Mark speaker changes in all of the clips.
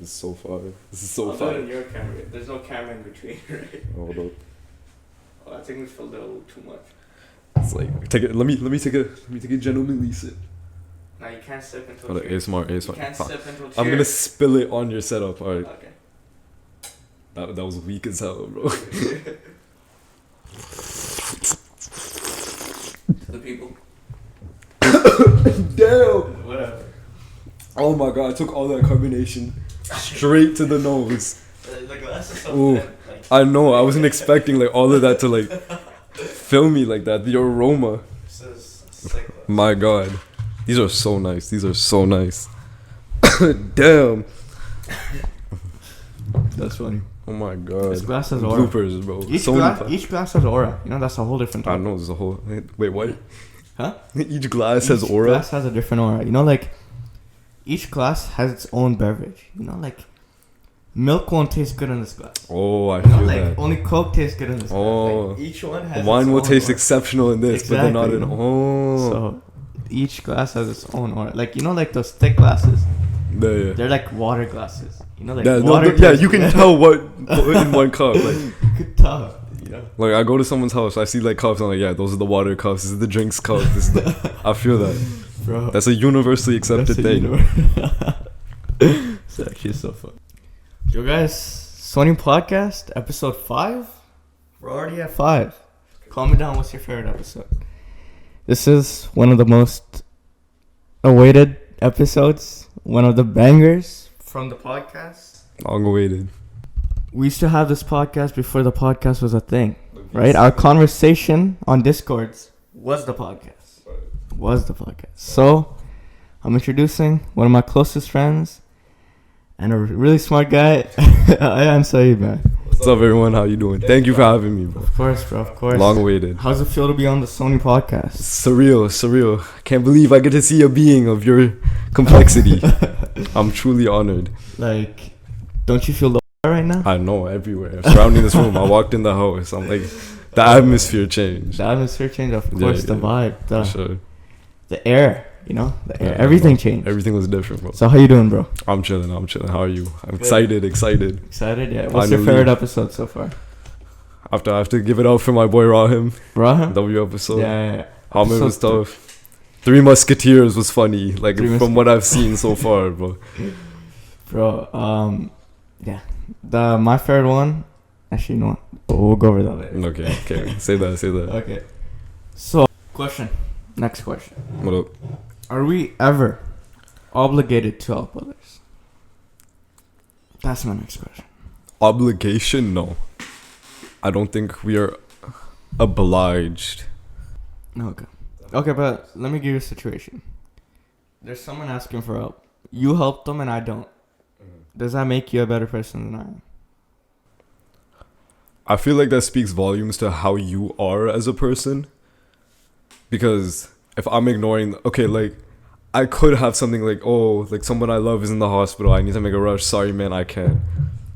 Speaker 1: This is so far. This is so far.
Speaker 2: Other than your camera, there's no camera in between, right?
Speaker 1: Hold up.
Speaker 2: Oh, I think we filled it a little too much.
Speaker 1: It's like take it. Let me take a gentlemanly sip.
Speaker 2: Now you can't sip into
Speaker 1: Hold
Speaker 2: a
Speaker 1: up,
Speaker 2: chair.
Speaker 1: ASMR.
Speaker 2: You can't sip into a chair.
Speaker 1: I'm gonna spill it on your setup. All right.
Speaker 2: Okay.
Speaker 1: That was weak as hell, bro.
Speaker 2: To the people.
Speaker 1: Damn.
Speaker 2: Whatever.
Speaker 1: Oh my god! I took all that carbonation straight to the nose.
Speaker 2: The glass is so
Speaker 1: Ooh.
Speaker 2: thin. Like,
Speaker 1: I know. I wasn't expecting like all of that to like fill me like that. The aroma.
Speaker 2: this is sick.
Speaker 1: My god. These are so nice. These are so nice. Damn.
Speaker 3: That's funny.
Speaker 1: Oh my god.
Speaker 3: This glass has aura.
Speaker 1: Bloopers, bro.
Speaker 3: Each glass has aura. You know, that's a whole different
Speaker 1: I
Speaker 3: topic.
Speaker 1: know. There's a whole. Wait, what?
Speaker 3: Huh?
Speaker 1: Each glass has aura.
Speaker 3: Each glass has a different aura. You know, like, each glass has its own beverage. You know, like, milk won't taste good in this glass.
Speaker 1: Oh, I
Speaker 3: You know,
Speaker 1: feel
Speaker 3: like,
Speaker 1: that.
Speaker 3: only Coke tastes good in this
Speaker 1: Oh.
Speaker 3: glass. Like, each one has
Speaker 1: Wine
Speaker 3: its
Speaker 1: will
Speaker 3: own
Speaker 1: taste
Speaker 3: aura.
Speaker 1: exceptional in this, but they're not in.
Speaker 3: Exactly.
Speaker 1: Oh.
Speaker 3: So, each glass has its own aura. Like, you know, like those thick glasses?
Speaker 1: Yeah.
Speaker 3: They're like water glasses. You know, like
Speaker 1: Yeah,
Speaker 3: water.
Speaker 1: you can tell what in one cup. Like,
Speaker 3: You could tell. You know?
Speaker 1: like I go to someone's house, I see like cups, I'm like, yeah, those are the water cups. This is the drinks cup. This is the. I feel that.
Speaker 3: Bro.
Speaker 1: That's a universally accepted thing.
Speaker 3: It's actually so fun. Yo guys, Soni podcast episode 5. We're already at 5. Calm me down. What's your favorite episode? This is one of the most awaited episodes. One of the bangers from the podcast.
Speaker 1: Long awaited.
Speaker 3: We used to have this podcast before the podcast was a thing, right? Our conversation on Discords was the podcast. So, I'm introducing one of my closest friends and a really smart guy, Ayaan, Syed, man.
Speaker 1: What's up, everyone? How you doing? Thank you for having me, bro.
Speaker 3: Of course, bro, of course.
Speaker 1: Long awaited.
Speaker 3: How's it feel to be on the Soni podcast?
Speaker 1: Surreal. Can't believe I get to see a being of your complexity. I'm truly honored.
Speaker 3: Like, don't you feel the right now?
Speaker 1: I know, everywhere. Surrounding this room. I walked in the house. I'm like, the atmosphere changed.
Speaker 3: The atmosphere changed, of course, the vibe,
Speaker 1: For sure.
Speaker 3: the air, you know, the air.
Speaker 1: Yeah,
Speaker 3: everything changed.
Speaker 1: Everything was different, bro.
Speaker 3: So how you doing, bro?
Speaker 1: I'm chilling. How are you? I'm excited.
Speaker 3: Excited? Yeah. What's your
Speaker 1: Finally.
Speaker 3: favorite episode so far?
Speaker 1: I have to give it up for my boy Rahim.
Speaker 3: Rahim?
Speaker 1: W episode.
Speaker 3: Yeah.
Speaker 1: Hamid was
Speaker 3: Episode
Speaker 1: tough. Three Musketeers was funny. Like
Speaker 3: Three
Speaker 1: from what I've seen so far, bro.
Speaker 3: Bro, yeah. My favorite one. Actually, no. We'll go over that later.
Speaker 1: Okay. Say that.
Speaker 3: Okay. So, next question.
Speaker 1: What up?
Speaker 3: Are we ever obligated to help others? That's my next question.
Speaker 1: Obligation? No. I don't think we are obliged.
Speaker 3: Okay, but let me give you a situation. There's someone asking for help. You help them and I don't. Does that make you a better person than I am?
Speaker 1: I feel like that speaks volumes to how you are as a person. Because if I'm ignoring, like, I could have something like, like someone I love is in the hospital. I need to make a rush. Sorry, man, I can't.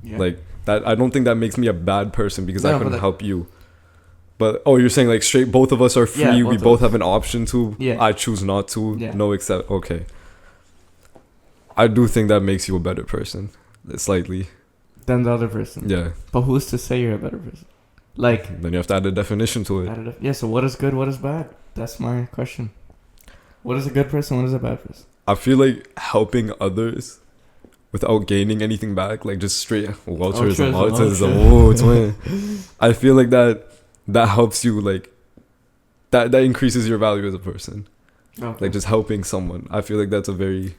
Speaker 3: Yeah.
Speaker 1: Like, that, I don't think that makes me a bad person because I
Speaker 3: No,
Speaker 1: couldn't
Speaker 3: but
Speaker 1: help you. But, you're saying like straight, both of us are free.
Speaker 3: Yeah,
Speaker 1: we both have an option to.
Speaker 3: Yeah.
Speaker 1: I choose not to.
Speaker 3: Yeah.
Speaker 1: No, except, okay. I do think that makes you a better person. Slightly.
Speaker 3: Than the other person.
Speaker 1: Yeah.
Speaker 3: But who's to say you're a better person? Like,
Speaker 1: Then you have to add a definition to it.
Speaker 3: yeah, so what is good, what is bad? That's my question. What is a good person, what is a bad person?
Speaker 1: I feel like helping others without gaining anything back, like just straight altruism. Twin. I feel like that helps you, like, that increases your value as a person.
Speaker 3: Okay.
Speaker 1: Like, just helping someone. I feel like that's a very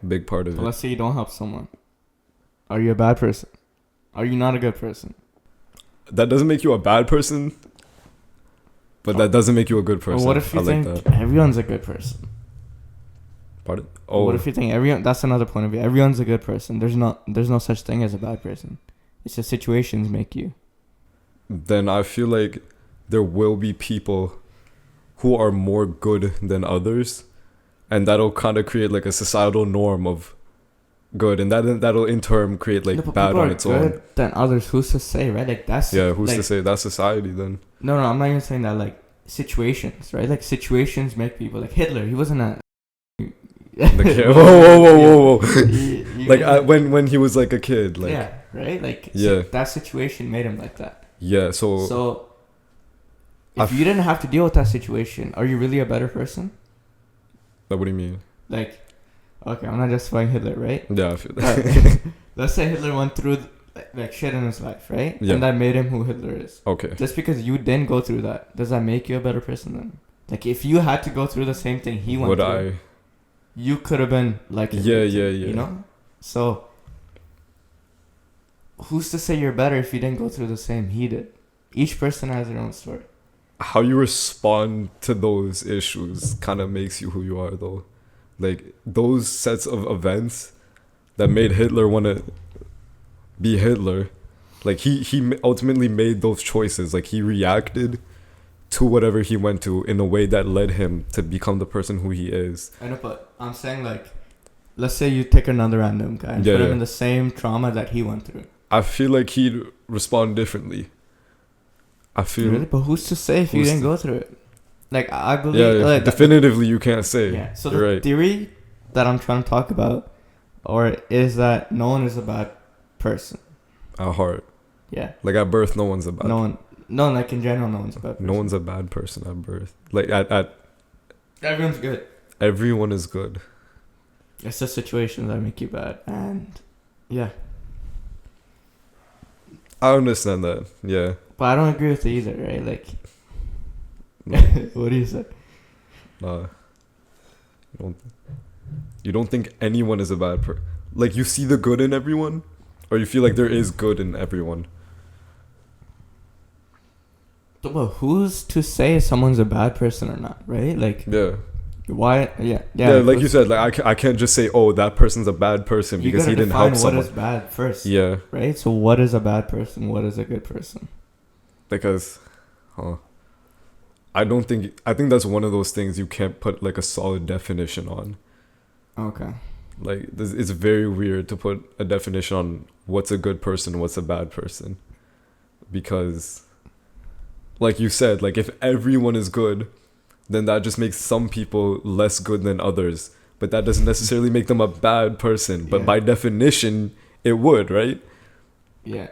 Speaker 1: big part of
Speaker 3: But
Speaker 1: it.
Speaker 3: let's say you don't help someone. Are you a bad person? Are you not a good person?
Speaker 1: That doesn't make you a bad person, but that doesn't make you a good person.
Speaker 3: Well, what if you
Speaker 1: I
Speaker 3: think
Speaker 1: like that.
Speaker 3: everyone's a good person?
Speaker 1: Pardon?
Speaker 3: What if you think everyone? That's another point of view. Everyone's a good person. There's no such thing as a bad person. It's just situations make you.
Speaker 1: Then I feel like there will be people who are more good than others, and that'll kind of create like a societal norm of good, and that'll in turn create like bad on its own.
Speaker 3: Than others, who's to say, right? Like who's
Speaker 1: to say? That's society then.
Speaker 3: No, I'm not even saying that. Like situations, right? Like situations make people. Like Hitler, he wasn't a.
Speaker 1: Whoa.
Speaker 3: You Even-
Speaker 1: when he was like a kid, like
Speaker 3: yeah, right. Like
Speaker 1: Yeah.
Speaker 3: that situation made him like that.
Speaker 1: yeah. So
Speaker 3: So
Speaker 1: I
Speaker 3: if you didn't have to deal with that situation, are you really a better person?
Speaker 1: what do you mean?
Speaker 3: Like, okay, I'm not justifying Hitler, right?
Speaker 1: Yeah, I feel
Speaker 3: But let's say Hitler went through like shit in his life, right?
Speaker 1: Yeah.
Speaker 3: And that made him who Hitler is.
Speaker 1: okay.
Speaker 3: Just because you didn't go through that, does that make you a better person then? Like, if you had to go through the same thing he went
Speaker 1: Would
Speaker 3: through, you could have been like Hitler too,
Speaker 1: Yeah.
Speaker 3: you know? So, who's to say you're better if you didn't go through the same he did? Each person has their own story.
Speaker 1: How you respond to those issues kind of makes you who you are, though. Like those sets of events that made Hitler want to be Hitler, like he ultimately made those choices. Like he reacted to whatever he went to in a way that led him to become the person who he is.
Speaker 3: I know, but I'm saying, like, let's say you take another random guy and
Speaker 1: Yeah,
Speaker 3: put him
Speaker 1: yeah.
Speaker 3: in the same trauma that he went through.
Speaker 1: I feel like he'd respond differently. I feel
Speaker 3: Really? But who's to say if you
Speaker 1: Who's
Speaker 3: didn't
Speaker 1: to-
Speaker 3: go through it? Like, I believe...
Speaker 1: yeah,
Speaker 3: like,
Speaker 1: definitively you can't say.
Speaker 3: Yeah, so
Speaker 1: You're
Speaker 3: the
Speaker 1: right.
Speaker 3: theory that I'm trying to talk about is that no one is a bad person.
Speaker 1: At heart,
Speaker 3: Yeah.
Speaker 1: like at birth, no one's a bad.
Speaker 3: No, like in general, no one's a bad person.
Speaker 1: No one's a bad person at birth. Like at
Speaker 3: Everyone's good.
Speaker 1: everyone is good.
Speaker 3: It's the situations that make you bad. And, yeah.
Speaker 1: I understand that. Yeah.
Speaker 3: But I don't agree with it either, right? Like,
Speaker 1: No.
Speaker 3: what do you say?
Speaker 1: You don't think anyone is a bad person. Like you see the good in everyone, or you feel like there is good in everyone.
Speaker 3: But who's to say someone's a bad person or not, right? Like,
Speaker 1: Yeah.
Speaker 3: why? Yeah.
Speaker 1: Like you said, like I can't just say, oh, that person's a bad person
Speaker 3: you
Speaker 1: because
Speaker 3: gotta
Speaker 1: he didn't
Speaker 3: define
Speaker 1: help someone.
Speaker 3: what is bad first.
Speaker 1: Yeah.
Speaker 3: Right? So what is a bad person? What is a good person?
Speaker 1: Because, I think that's one of those things you can't put like a solid definition on.
Speaker 3: Okay.
Speaker 1: Like it's very weird to put a definition on what's a good person, what's a bad person, because, like you said, like if everyone is good, then that just makes some people less good than others. But that doesn't necessarily make them a bad person. But
Speaker 3: Yeah.
Speaker 1: by definition, it would, right?
Speaker 3: Yeah.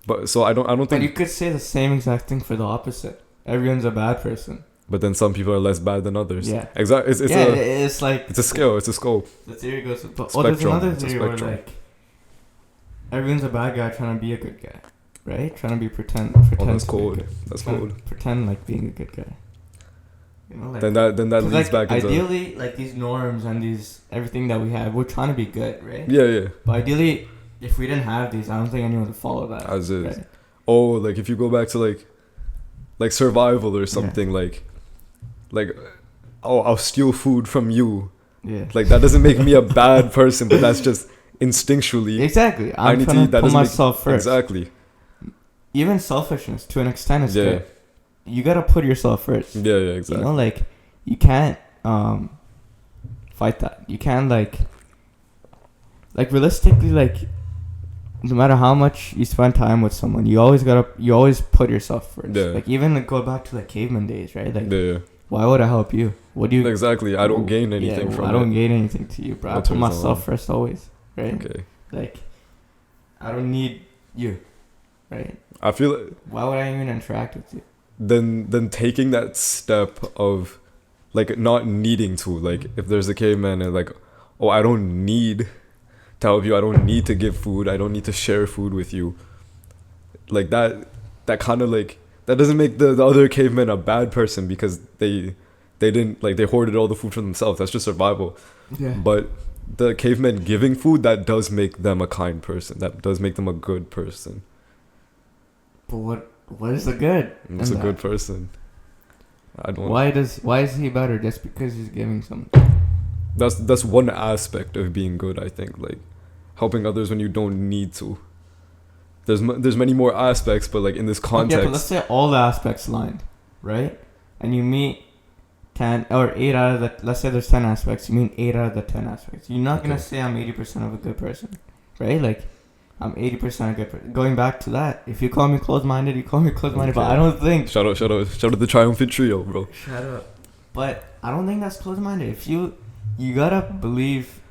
Speaker 1: But so I don't
Speaker 3: But
Speaker 1: think.
Speaker 3: you could say the same exact thing for the opposite. Everyone's a bad person.
Speaker 1: But then some people are less bad than others.
Speaker 3: Yeah.
Speaker 1: Exactly.
Speaker 3: It's like
Speaker 1: It's a scale. It's a scope.
Speaker 3: the theory goes. But, there's
Speaker 1: Spectrum.
Speaker 3: another
Speaker 1: It's a
Speaker 3: theory where
Speaker 1: spectrum.
Speaker 3: like everyone's a bad guy trying to be a good guy, right? Trying to be pretend.
Speaker 1: Oh,
Speaker 3: to
Speaker 1: that's
Speaker 3: be
Speaker 1: cold.
Speaker 3: good.
Speaker 1: That's
Speaker 3: Trying to
Speaker 1: cold.
Speaker 3: Pretend like being a good guy. You know, like,
Speaker 1: Then that
Speaker 3: 'cause,
Speaker 1: leads
Speaker 3: like,
Speaker 1: back into.
Speaker 3: ideally, like these norms and these everything that we have, we're trying to be good, right?
Speaker 1: Yeah.
Speaker 3: But ideally, if we didn't have these, I don't think anyone would follow that.
Speaker 1: As is.
Speaker 3: Right?
Speaker 1: Oh, like if you go back to like survival or something, like oh, I'll steal food from you.
Speaker 3: Yeah.
Speaker 1: Like that doesn't make me a bad person, but that's just instinctually.
Speaker 3: Exactly.
Speaker 1: I
Speaker 3: I'm
Speaker 1: need to
Speaker 3: trying
Speaker 1: eat,
Speaker 3: to
Speaker 1: that
Speaker 3: put
Speaker 1: doesn't make-
Speaker 3: myself first.
Speaker 1: Exactly.
Speaker 3: Even selfishness, to an extent, is
Speaker 1: Yeah.
Speaker 3: good. You gotta put yourself first.
Speaker 1: Yeah. Exactly.
Speaker 3: You know, like you can't fight that. You can't like realistically, like no matter how much you spend time with someone, you always put yourself first.
Speaker 1: Yeah.
Speaker 3: Like even go back to like caveman days, right? Like
Speaker 1: Yeah.
Speaker 3: why would I help you? What do you?
Speaker 1: Exactly. I don't gain anything
Speaker 3: yeah,
Speaker 1: from
Speaker 3: I don't
Speaker 1: it.
Speaker 3: gain anything to you, bro. I
Speaker 1: I'll
Speaker 3: put
Speaker 1: turn it
Speaker 3: myself
Speaker 1: on.
Speaker 3: first always, right?
Speaker 1: Okay.
Speaker 3: Like I don't need you, right?
Speaker 1: I feel like
Speaker 3: Why would I even interact with you?
Speaker 1: then taking that step of like not needing to, like if there's a caveman and like, oh, I don't need to help you, I don't need to give food, I don't need to share food with you, like that kind of like that doesn't make the other cavemen a bad person because they didn't, like, they hoarded all the food for themselves. That's just survival.
Speaker 3: Yeah.
Speaker 1: But the cavemen giving food, that does make them a kind person, that does make them a good person.
Speaker 3: But what is the good?
Speaker 1: It's
Speaker 3: in
Speaker 1: a
Speaker 3: that?
Speaker 1: good person. I don't.
Speaker 3: Why is he better just because he's giving something?
Speaker 1: That's one aspect of being good, I think, like helping others when you don't need to. There's many more aspects, but like in this context,
Speaker 3: Okay, but let's say all the aspects lined, right? And you meet 10 or 8 out of the, let's say there's 10 aspects, you mean 8 out of the 10 aspects. You're not gonna
Speaker 1: Okay.
Speaker 3: say I'm 80% of a good person, right? Like I'm 80% a good person. Going back to that, if you call me closed-minded, you call me closed-minded, but
Speaker 1: Okay.
Speaker 3: I don't think.
Speaker 1: shout out the triumphant trio, bro.
Speaker 3: Shut up. But I don't think that's closed-minded. If you gotta believe,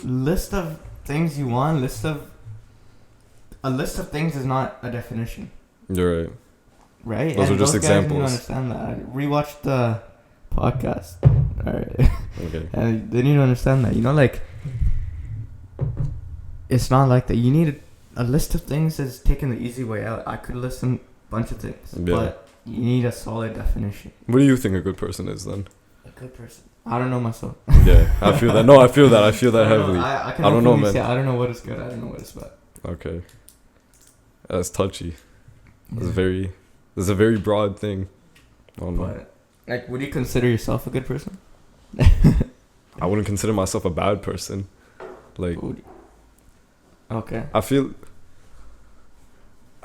Speaker 3: list of things you want, a list of things is not a definition.
Speaker 1: You're right.
Speaker 3: Right?
Speaker 1: Those
Speaker 3: and
Speaker 1: are just
Speaker 3: those guys need to
Speaker 1: examples.
Speaker 3: understand that. I rewatched the podcast. Alright.
Speaker 1: Okay.
Speaker 3: And they need to understand that. You know, like, it's not like that. You need a list of things is taking the easy way out. I could list a bunch of things,
Speaker 1: Yeah.
Speaker 3: but you need a solid definition.
Speaker 1: What do you think a good person is then?
Speaker 3: A good person. I don't know myself.
Speaker 1: Yeah, I feel that. No, I feel that. I feel that heavily.
Speaker 3: I can
Speaker 1: I don't know,
Speaker 3: openly
Speaker 1: man.
Speaker 3: say I don't know what is good. I don't know what is bad.
Speaker 1: Okay. That's touchy. That's
Speaker 3: Yeah.
Speaker 1: That's a very broad thing. I don't know.
Speaker 3: But, like, would you consider yourself a good person?
Speaker 1: I wouldn't consider myself a bad person. Like,
Speaker 3: Okay.
Speaker 1: I feel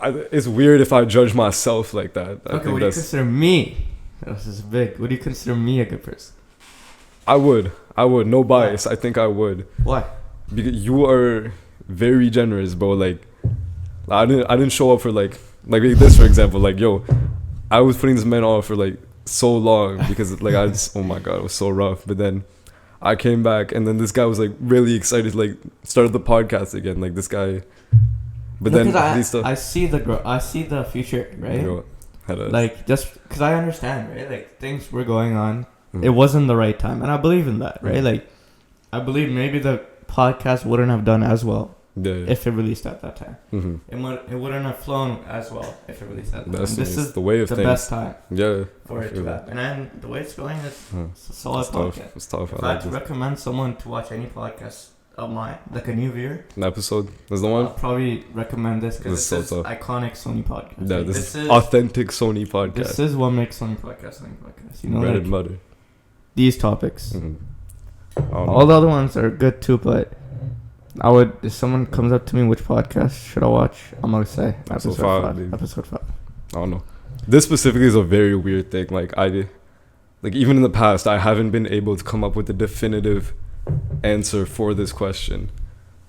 Speaker 1: it's weird if I judge myself like that. I
Speaker 3: Okay,
Speaker 1: think
Speaker 3: would you
Speaker 1: that's.
Speaker 3: consider me? This is big. Would you consider me a good person?
Speaker 1: I would. No bias. I think I would.
Speaker 3: Why?
Speaker 1: Because you are very generous, bro. Like, I didn't show up for like this, for example. Like, yo, I was putting this man off for like so long because like I just, oh my god, it was so rough. But then I came back, and then this guy was like really excited, like started the podcast again. Like this guy, but then
Speaker 3: I see the future, right? Like, just because I understand, right? Like, things were going on.
Speaker 1: Mm.
Speaker 3: It wasn't the right time, and I believe in that, right?
Speaker 1: Mm.
Speaker 3: Like, I believe maybe the podcast wouldn't have done as well
Speaker 1: yeah.
Speaker 3: if it released at that time.
Speaker 1: Mm-hmm.
Speaker 3: It wouldn't have flown as well if it released at that time.
Speaker 1: That's
Speaker 3: This is
Speaker 1: the way of
Speaker 3: the
Speaker 1: things.
Speaker 3: best time
Speaker 1: Yeah.
Speaker 3: for it to happen. And the way it's going is it's a solid
Speaker 1: It's tough.
Speaker 3: podcast.
Speaker 1: It's tough.
Speaker 3: If
Speaker 1: I
Speaker 3: I
Speaker 1: like
Speaker 3: had to
Speaker 1: this.
Speaker 3: recommend someone to watch any podcast of mine, like a new viewer,
Speaker 1: An episode is the
Speaker 3: I'll
Speaker 1: one.
Speaker 3: probably recommend this because
Speaker 1: This
Speaker 3: this
Speaker 1: is so
Speaker 3: is
Speaker 1: tough.
Speaker 3: iconic Sony podcast.
Speaker 1: Yeah,
Speaker 3: Like,
Speaker 1: this is authentic Sony podcast.
Speaker 3: This is what makes Sony podcast Sony podcast. You know,
Speaker 1: Bread
Speaker 3: like
Speaker 1: and butter.
Speaker 3: these topics.
Speaker 1: Mm-hmm.
Speaker 3: All the other ones are good too, but I would, if someone comes up to me, which podcast should I watch? I'm gonna say
Speaker 1: Episode 5, dude.
Speaker 3: Episode 5.
Speaker 1: I don't know. This specifically is a very weird thing. Like even in the past, I haven't been able to come up with a definitive answer for this question.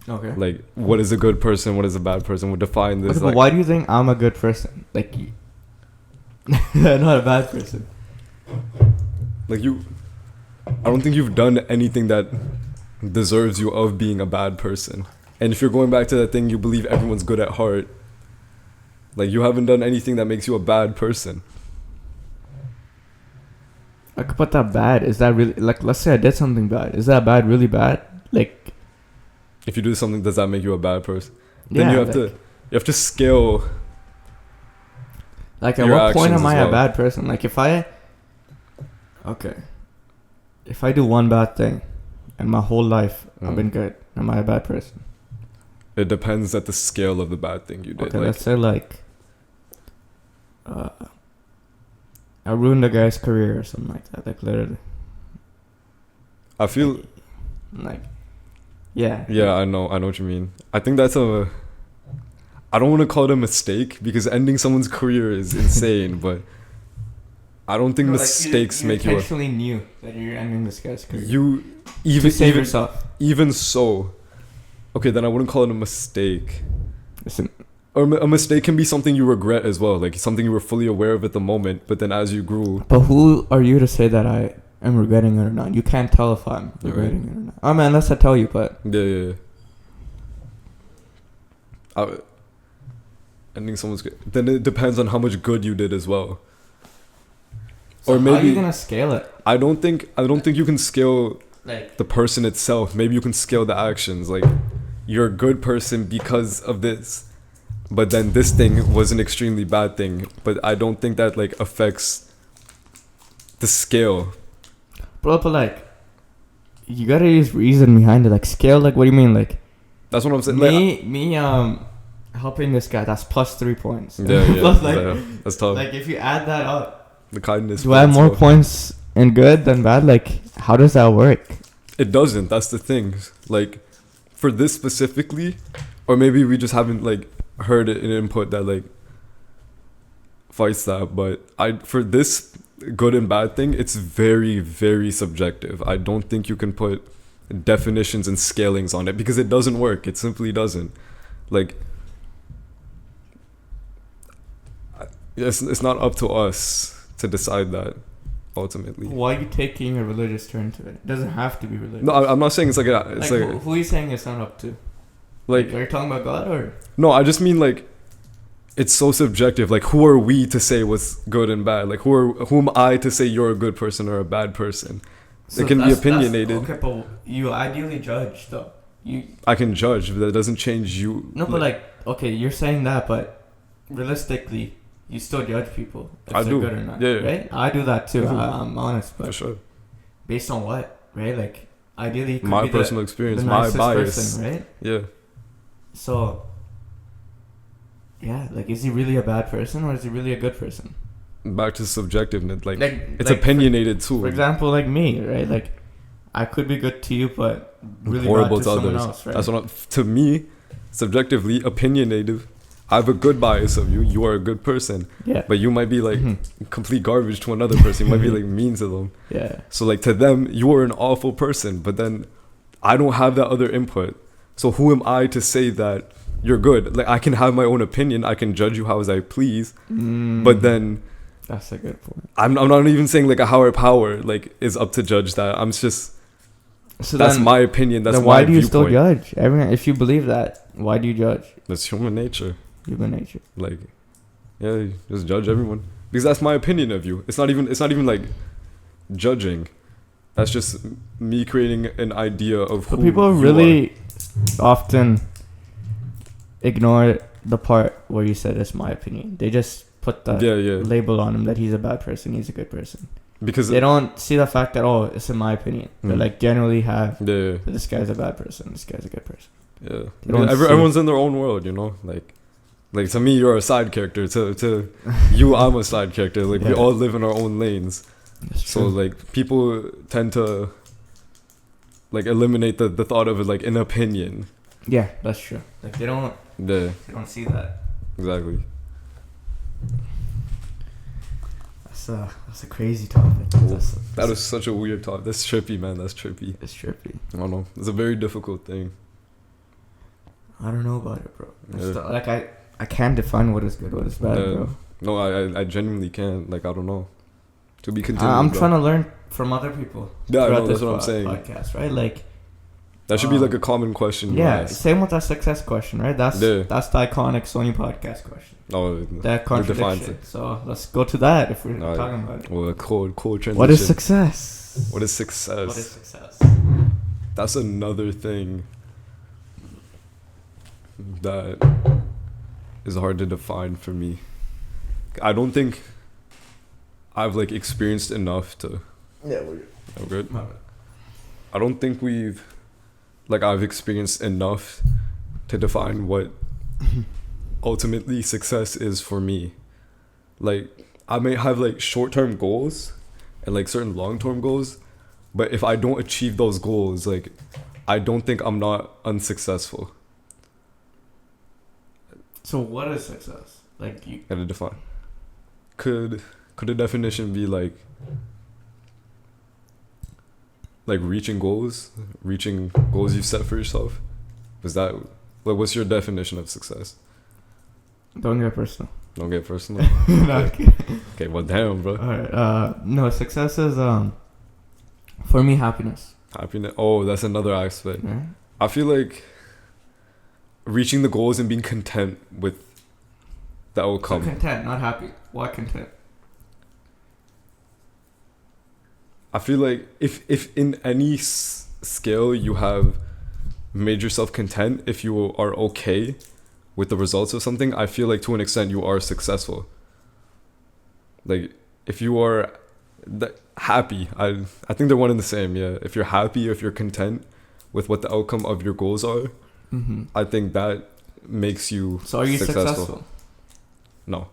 Speaker 3: Okay.
Speaker 1: Like, what is a good person? What is a bad person? We'll define this.
Speaker 3: Okay, but why do you think I'm a good person? Like, not a bad person.
Speaker 1: Like I don't think you've done anything that deserves you of being a bad person. And if you're going back to that thing, you believe everyone's good at heart. Like, you haven't done anything that makes you a bad person.
Speaker 3: I could put that bad. Is that really, like, let's say I did something bad. Is that bad really bad? Like,
Speaker 1: If you do something, does that make you a bad person? Then
Speaker 3: yeah,
Speaker 1: you have to scale.
Speaker 3: Like, at
Speaker 1: your
Speaker 3: what point
Speaker 1: actions
Speaker 3: am I
Speaker 1: as well.
Speaker 3: a bad person? Like, if I do one bad thing and my whole life I've been good, am I a bad person?
Speaker 1: It depends at the scale of the bad thing you did.
Speaker 3: Okay,
Speaker 1: Like,
Speaker 3: let's say, like, I ruined a guy's career or something like that. Like, literally.
Speaker 1: I feel.
Speaker 3: Like, yeah.
Speaker 1: Yeah, I know what you mean. I think that's I don't want to call it a mistake because ending someone's career is insane, but I don't think
Speaker 3: No, like,
Speaker 1: mistakes
Speaker 3: you
Speaker 1: make you.
Speaker 3: intentionally knew that you're ending this guy's career.
Speaker 1: You
Speaker 3: to save yourself.
Speaker 1: Even so, okay, then I wouldn't call it a mistake.
Speaker 3: Listen,
Speaker 1: Or a mistake can be something you regret as well, like something you were fully aware of at the moment, but then as you grew.
Speaker 3: but who are you to say that I am regretting it or not? You can't tell if I'm regretting it or not. I mean, unless I tell you, but
Speaker 1: Yeah. Ending someone's then it depends on how much good you did as well.
Speaker 3: so
Speaker 1: Or
Speaker 3: how are you
Speaker 1: maybe
Speaker 3: gonna scale it?
Speaker 1: I don't think you can scale
Speaker 3: Like,
Speaker 1: the person itself. Maybe you can scale the actions. Like, you're a good person because of this, but then this thing was an extremely bad thing. But I don't think that like affects the scale.
Speaker 3: bro, but like, you gotta use reason behind it. Like, scale. Like, what do you mean? Like,
Speaker 1: That's what I'm saying. Like,
Speaker 3: me helping this guy. That's plus 3 points.
Speaker 1: yeah,
Speaker 3: Plus, like,
Speaker 1: yeah, that's tough.
Speaker 3: like, if you add that up,
Speaker 1: The kindness.
Speaker 3: do I have
Speaker 1: points,
Speaker 3: more
Speaker 1: bro.
Speaker 3: points in good than bad? Like, how does that work?
Speaker 1: It doesn't. That's the thing. Like, for this specifically, or maybe we just haven't like heard an input that like fights that. But for this good and bad thing, it's very, very subjective. I don't think you can put definitions and scalings on it because it doesn't work. It simply doesn't. Like, it's not up to us to decide that. ultimately.
Speaker 3: Why are you taking a religious turn to it? It doesn't have to be religious.
Speaker 1: No, I'm not saying it's like a. It's like
Speaker 3: who are you saying it's not up to?
Speaker 1: like
Speaker 3: Are you talking about God or?
Speaker 1: no, I just mean like it's so subjective. Like, who are we to say what's good and bad? Like, who am I to say you're a good person or a bad person?
Speaker 3: So
Speaker 1: it can be opinionated.
Speaker 3: Okay, but you ideally judge though.
Speaker 1: I can judge, but that doesn't change you.
Speaker 3: No, but like, okay, you're saying that, but realistically, you still judge people if
Speaker 1: I
Speaker 3: they're
Speaker 1: do.
Speaker 3: good or not,
Speaker 1: Yeah.
Speaker 3: right? I do that too. I'm honest, but
Speaker 1: For sure.
Speaker 3: based on what, right? Like, ideally, you could
Speaker 1: My
Speaker 3: be
Speaker 1: personal experience,
Speaker 3: the
Speaker 1: my
Speaker 3: nicest
Speaker 1: bias.
Speaker 3: person, right?
Speaker 1: Yeah.
Speaker 3: So, yeah, like, is he really a bad person or is he really a good person?
Speaker 1: Back to subjectiveness. Like it's
Speaker 3: like,
Speaker 1: opinionated too.
Speaker 3: For example, like me, right? Like, I could be good to you, but really
Speaker 1: horrible
Speaker 3: bad to someone else, right?
Speaker 1: That's what to me, subjectively, opinionated. I have a good bias of you. You are a good person.
Speaker 3: Yeah.
Speaker 1: But you might be like complete garbage to another person. You might be like mean to them.
Speaker 3: Yeah.
Speaker 1: So like to them, you are an awful person. But then I don't have that other input. So who am I to say that you're good? Like, I can have my own opinion. I can judge you how as I please. But then
Speaker 3: that's a good point.
Speaker 1: I'm not even saying like a higher power like is up to judge that. I'm just
Speaker 3: So
Speaker 1: that's
Speaker 3: then,
Speaker 1: my opinion. That's
Speaker 3: then
Speaker 1: my
Speaker 3: why do you
Speaker 1: viewpoint.
Speaker 3: still judge? If you believe that, why do you judge?
Speaker 1: That's human nature.
Speaker 3: Human nature.
Speaker 1: Like, yeah, you just judge everyone because that's my opinion of you. It's not even like judging. That's just me creating an idea of who.
Speaker 3: But people
Speaker 1: you
Speaker 3: really often ignore the part where you said it's my opinion. They just put the label on him that he's a bad person, he's a good person.
Speaker 1: Because
Speaker 3: they don't see the fact that, oh, it's in my opinion. They like generally have this guy's a bad person, this guy's a good person.
Speaker 1: Yeah. Everyone's in their own world, you know? Like to me, you're a side character. To you, I'm a side character. Like we all live in our own lanes. So like people tend to like eliminate the thought of it like an opinion.
Speaker 3: Yeah, that's true. Like they don't see that.
Speaker 1: Exactly.
Speaker 3: That's a crazy topic.
Speaker 1: That is such a weird topic. That's trippy, man. That's trippy.
Speaker 3: It's trippy.
Speaker 1: I don't know. It's a very difficult thing.
Speaker 3: I don't know about it, bro. Like I can't define what is good, what is bad, bro.
Speaker 1: No, I genuinely can't. Like, I don't know. To be continued.
Speaker 3: I'm trying to learn from other people.
Speaker 1: Yeah, I know, that's what I'm saying.
Speaker 3: Podcast, right? Like
Speaker 1: that should be like a common question.
Speaker 3: Yeah, same with that success question, right? That's the iconic Soni podcast question.
Speaker 1: Oh,
Speaker 3: that contradiction. So let's go to that if we're talking about it.
Speaker 1: Well, a cool transition.
Speaker 3: What is success?
Speaker 1: What is success?
Speaker 3: What is success?
Speaker 1: That's another thing that is hard to define for me. I don't think I've like experienced enough to.
Speaker 3: Yeah, we're
Speaker 1: good. I don't think I've experienced enough to define what ultimately success is for me. Like, I may have like short-term goals and like certain long-term goals, but if I don't achieve those goals, like, I don't think I'm not unsuccessful.
Speaker 3: So what is success? Like, you
Speaker 1: gotta define. Could a definition be like reaching goals you've set for yourself? Was that like, what's your definition of success?
Speaker 3: Don't get personal.
Speaker 1: Don't get personal.
Speaker 3: No,
Speaker 1: okay, well, damn, bro.
Speaker 3: All right. No, success is for me happiness.
Speaker 1: Happiness. Oh, that's another aspect.
Speaker 3: Right.
Speaker 1: I feel like reaching the goals and being content with the outcome.
Speaker 3: So content, not happy. Why content?
Speaker 1: I feel like if in any scale you have made yourself content, if you are okay with the results of something, I feel like to an extent you are successful. Like, if you are happy, I think they're one and the same. Yeah, if you're happy, if you're content with what the outcome of your goals are, I think that makes you.
Speaker 3: So are you successful?
Speaker 1: No.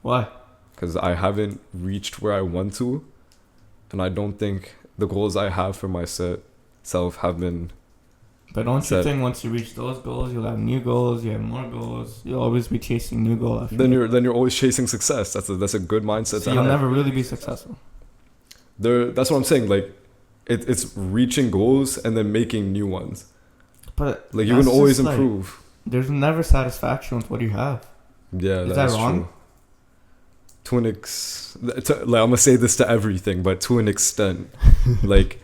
Speaker 3: Why?
Speaker 1: Because I haven't reached where I want to, and I don't think the goals I have for myself have been.
Speaker 3: But don't you think once you reach those goals, you'll have new goals, you have more goals, you'll always be chasing new goal after.
Speaker 1: Then you're always chasing success. That's a good mindset.
Speaker 3: So you'll never really be successful.
Speaker 1: That's what I'm saying. Like, it's reaching goals and then making new ones.
Speaker 3: But
Speaker 1: like, you can always improve.
Speaker 3: Like, there's never satisfaction with what you have.
Speaker 1: Yeah,
Speaker 3: is that wrong?
Speaker 1: True. I'm gonna say this to everything, but to an extent, like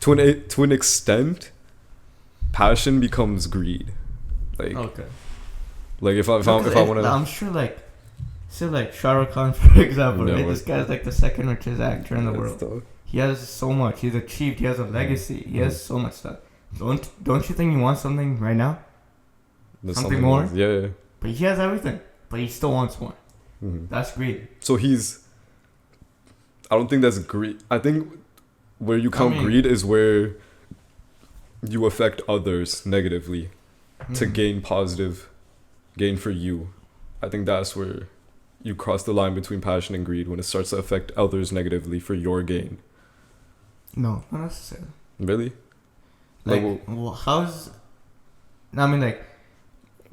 Speaker 1: to an extent, passion becomes greed. Like
Speaker 3: Okay.
Speaker 1: like if I want to,
Speaker 3: I'm sure like Shah Rukh Khan, for example,
Speaker 1: No,
Speaker 3: right? This guy's like the second richest actor in the world.
Speaker 1: Stuff.
Speaker 3: He has so much. He's achieved. He has a legacy. He has so much stuff. Don't you think you want something right now?
Speaker 1: There's
Speaker 3: Something more?
Speaker 1: Yeah.
Speaker 3: But he has everything. But he still wants more.
Speaker 1: Mhm.
Speaker 3: That's greed.
Speaker 1: So I don't think that's greed. I think where you count greed is where you affect others negatively to gain gain for you. I think that's where you cross the line between passion and greed, when it starts to affect others negatively for your gain.
Speaker 3: No, not necessarily.
Speaker 1: Really?
Speaker 3: Like, well, how's... I mean, like,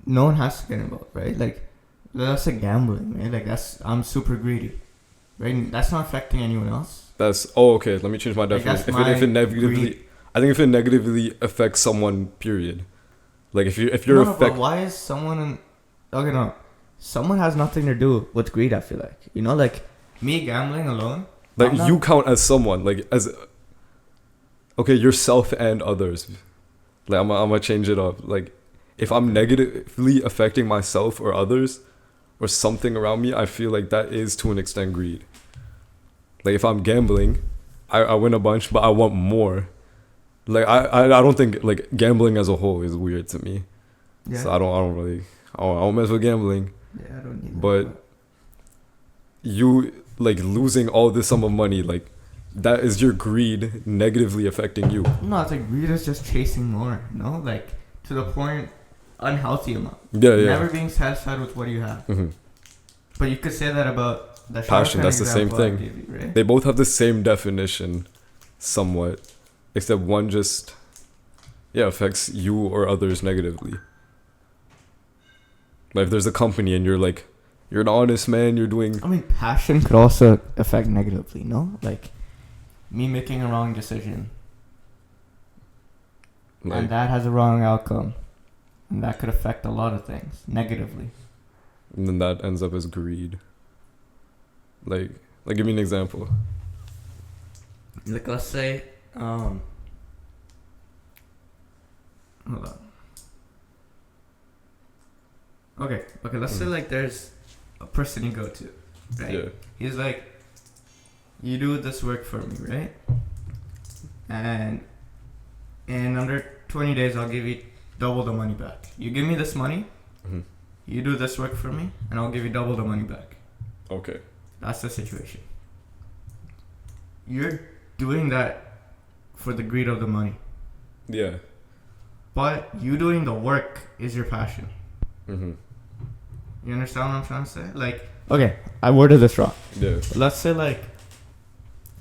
Speaker 3: no one has to get involved, right? Like, that's like gambling, right? Like, I'm super greedy, right? That's not affecting anyone else.
Speaker 1: Okay. Let me change my definition.
Speaker 3: Like,
Speaker 1: if it negatively, I think if it negatively affects someone, period. Like if you're
Speaker 3: but why is someone okay, no, someone has nothing to do with greed. I feel like, you know, like me gambling alone.
Speaker 1: Like you count as someone, like as okay, yourself and others. Like I'm gonna change it up. Like if I'm negatively affecting myself or others or something around me, I feel like that is to an extent greed. Like if I'm gambling, I win a bunch, but I want more. Like I don't think like gambling as a whole is weird to me.
Speaker 3: Yeah.
Speaker 1: So I don't mess with gambling.
Speaker 3: Yeah, I don't need.
Speaker 1: But you like losing all this sum of money, like that is your greed negatively affecting you.
Speaker 3: No, it's like greed is just chasing more. No, like to the point, unhealthy amount.
Speaker 1: Yeah.
Speaker 3: Never being satisfied with what you have.
Speaker 1: Mm-hmm.
Speaker 3: But you could say that about the
Speaker 1: passion. That's the same thing.
Speaker 3: You, right?
Speaker 1: They both have the same definition, somewhat, except one just affects you or others negatively. Like if there's a company and you're an honest man, you're doing...
Speaker 3: I mean, passion could also affect negatively, no? Like, me making a wrong decision. And that has a wrong outcome. And that could affect a lot of things negatively.
Speaker 1: And then that ends up as greed. Like give me an example.
Speaker 3: Like, let's say, hold on. Okay, let's say like there's a person you go to, right?
Speaker 1: Yeah.
Speaker 3: He's like, you do this work for me, right? And in under 20 days, I'll give you double the money back. You give me this money, you do this work for me, and I'll give you double the money back.
Speaker 1: Okay.
Speaker 3: That's the situation. You're doing that for the greed of the money.
Speaker 1: Yeah.
Speaker 3: But you doing the work is your passion.
Speaker 1: Mm-hmm.
Speaker 3: You understand what I'm trying to say? Like, okay, I worded this wrong.
Speaker 1: Yeah.
Speaker 3: Let's say like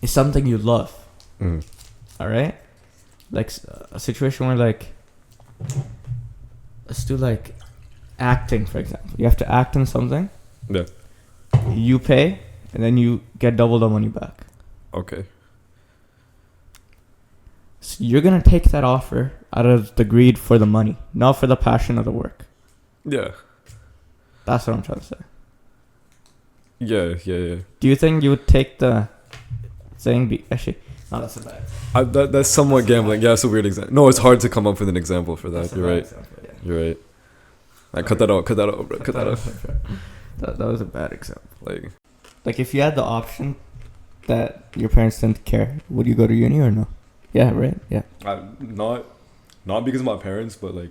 Speaker 3: it's something you love.
Speaker 1: Mm.
Speaker 3: All right, like a situation where like, let's do like acting, for example. You have to act in something.
Speaker 1: Yeah.
Speaker 3: You pay, and then you get double the money back.
Speaker 1: Okay.
Speaker 3: So you're gonna take that offer out of the greed for the money, not for the passion of the work.
Speaker 1: Yeah.
Speaker 3: That's what I'm trying to say.
Speaker 1: Yeah.
Speaker 3: Do you think you would take the thing? Actually, no, that's a bad.
Speaker 1: That's somewhat gambling. Yeah, it's a weird example. No, it's hard to come up with an example for that. You're right.
Speaker 3: Example, yeah.
Speaker 1: You're right. I cut that out, bro. Cut that out.
Speaker 3: That was a bad example.
Speaker 1: Like
Speaker 3: if you had the option that your parents didn't care, would you go to uni or no? Yeah, right. Yeah.
Speaker 1: Not because of my parents, but like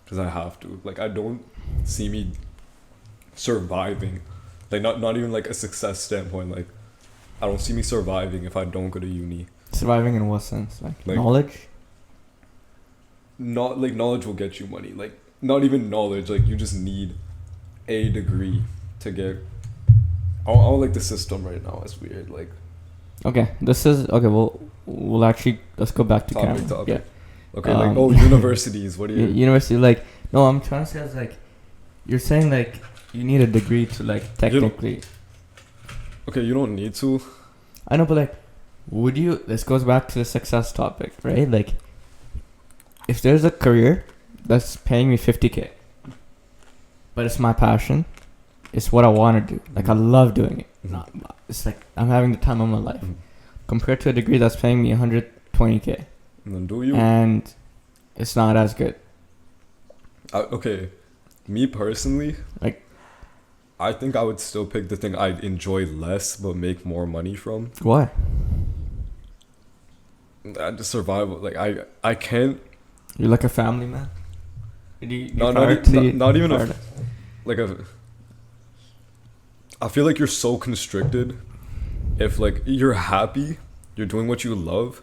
Speaker 1: because I have to. Like I don't see me surviving. Like not even like a success standpoint. Like I don't see me surviving if I don't go to uni.
Speaker 3: Surviving in what sense? Like knowledge?
Speaker 1: Not like knowledge will get you money. Like not even knowledge. Like you just need a degree to get. I don't like the system right now. It's weird. Like.
Speaker 3: Okay, this is okay. We'll actually let's go back to
Speaker 1: topic.
Speaker 3: Yeah.
Speaker 1: Okay, universities. What do you?
Speaker 3: University, like no, I'm trying to say is like, you're saying like you need a degree to like technically.
Speaker 1: Okay, you don't need to.
Speaker 3: I know, but like, would you? This goes back to the success topic, right? Like, if there's a career that's paying me $50,000, but it's my passion, it's what I want to do. Like I love doing it. not, it's like I'm having the time of my life
Speaker 1: Mhm.
Speaker 3: compared to a degree that's paying me 120K,
Speaker 1: And then do you?
Speaker 3: and it's not as good.
Speaker 1: Okay, me personally,
Speaker 3: Like-
Speaker 1: I think I would still pick the thing I'd enjoy less but make more money from.
Speaker 3: Why?
Speaker 1: Just survival. Like I can't.
Speaker 3: You're like a family man. You
Speaker 1: Not even a like a. I feel like you're so constricted. If like you're happy, you're doing what you love,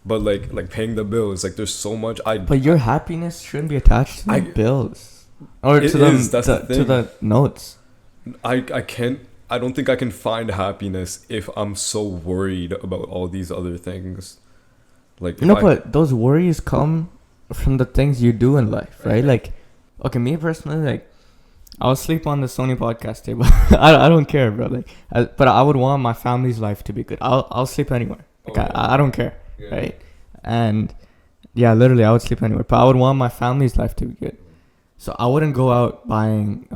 Speaker 1: but like paying the bills, like there's so much
Speaker 3: But your happiness shouldn't be attached to the bills or
Speaker 1: It
Speaker 3: to the
Speaker 1: is, that's the
Speaker 3: to
Speaker 1: thing.
Speaker 3: the notes.
Speaker 1: I can't. I don't think I can find happiness if I'm so worried about all these other things. Like
Speaker 3: No, but those worries come from the things you do in life, right? Like, okay, me personally, like, I'll sleep on the Soni podcast table. I don't care, bro. Like, but I would want my family's life to be good. I'll sleep anywhere. Like, I don't care, right? And yeah, literally, I would sleep anywhere. But I would want my family's life to be good. So I wouldn't go out buying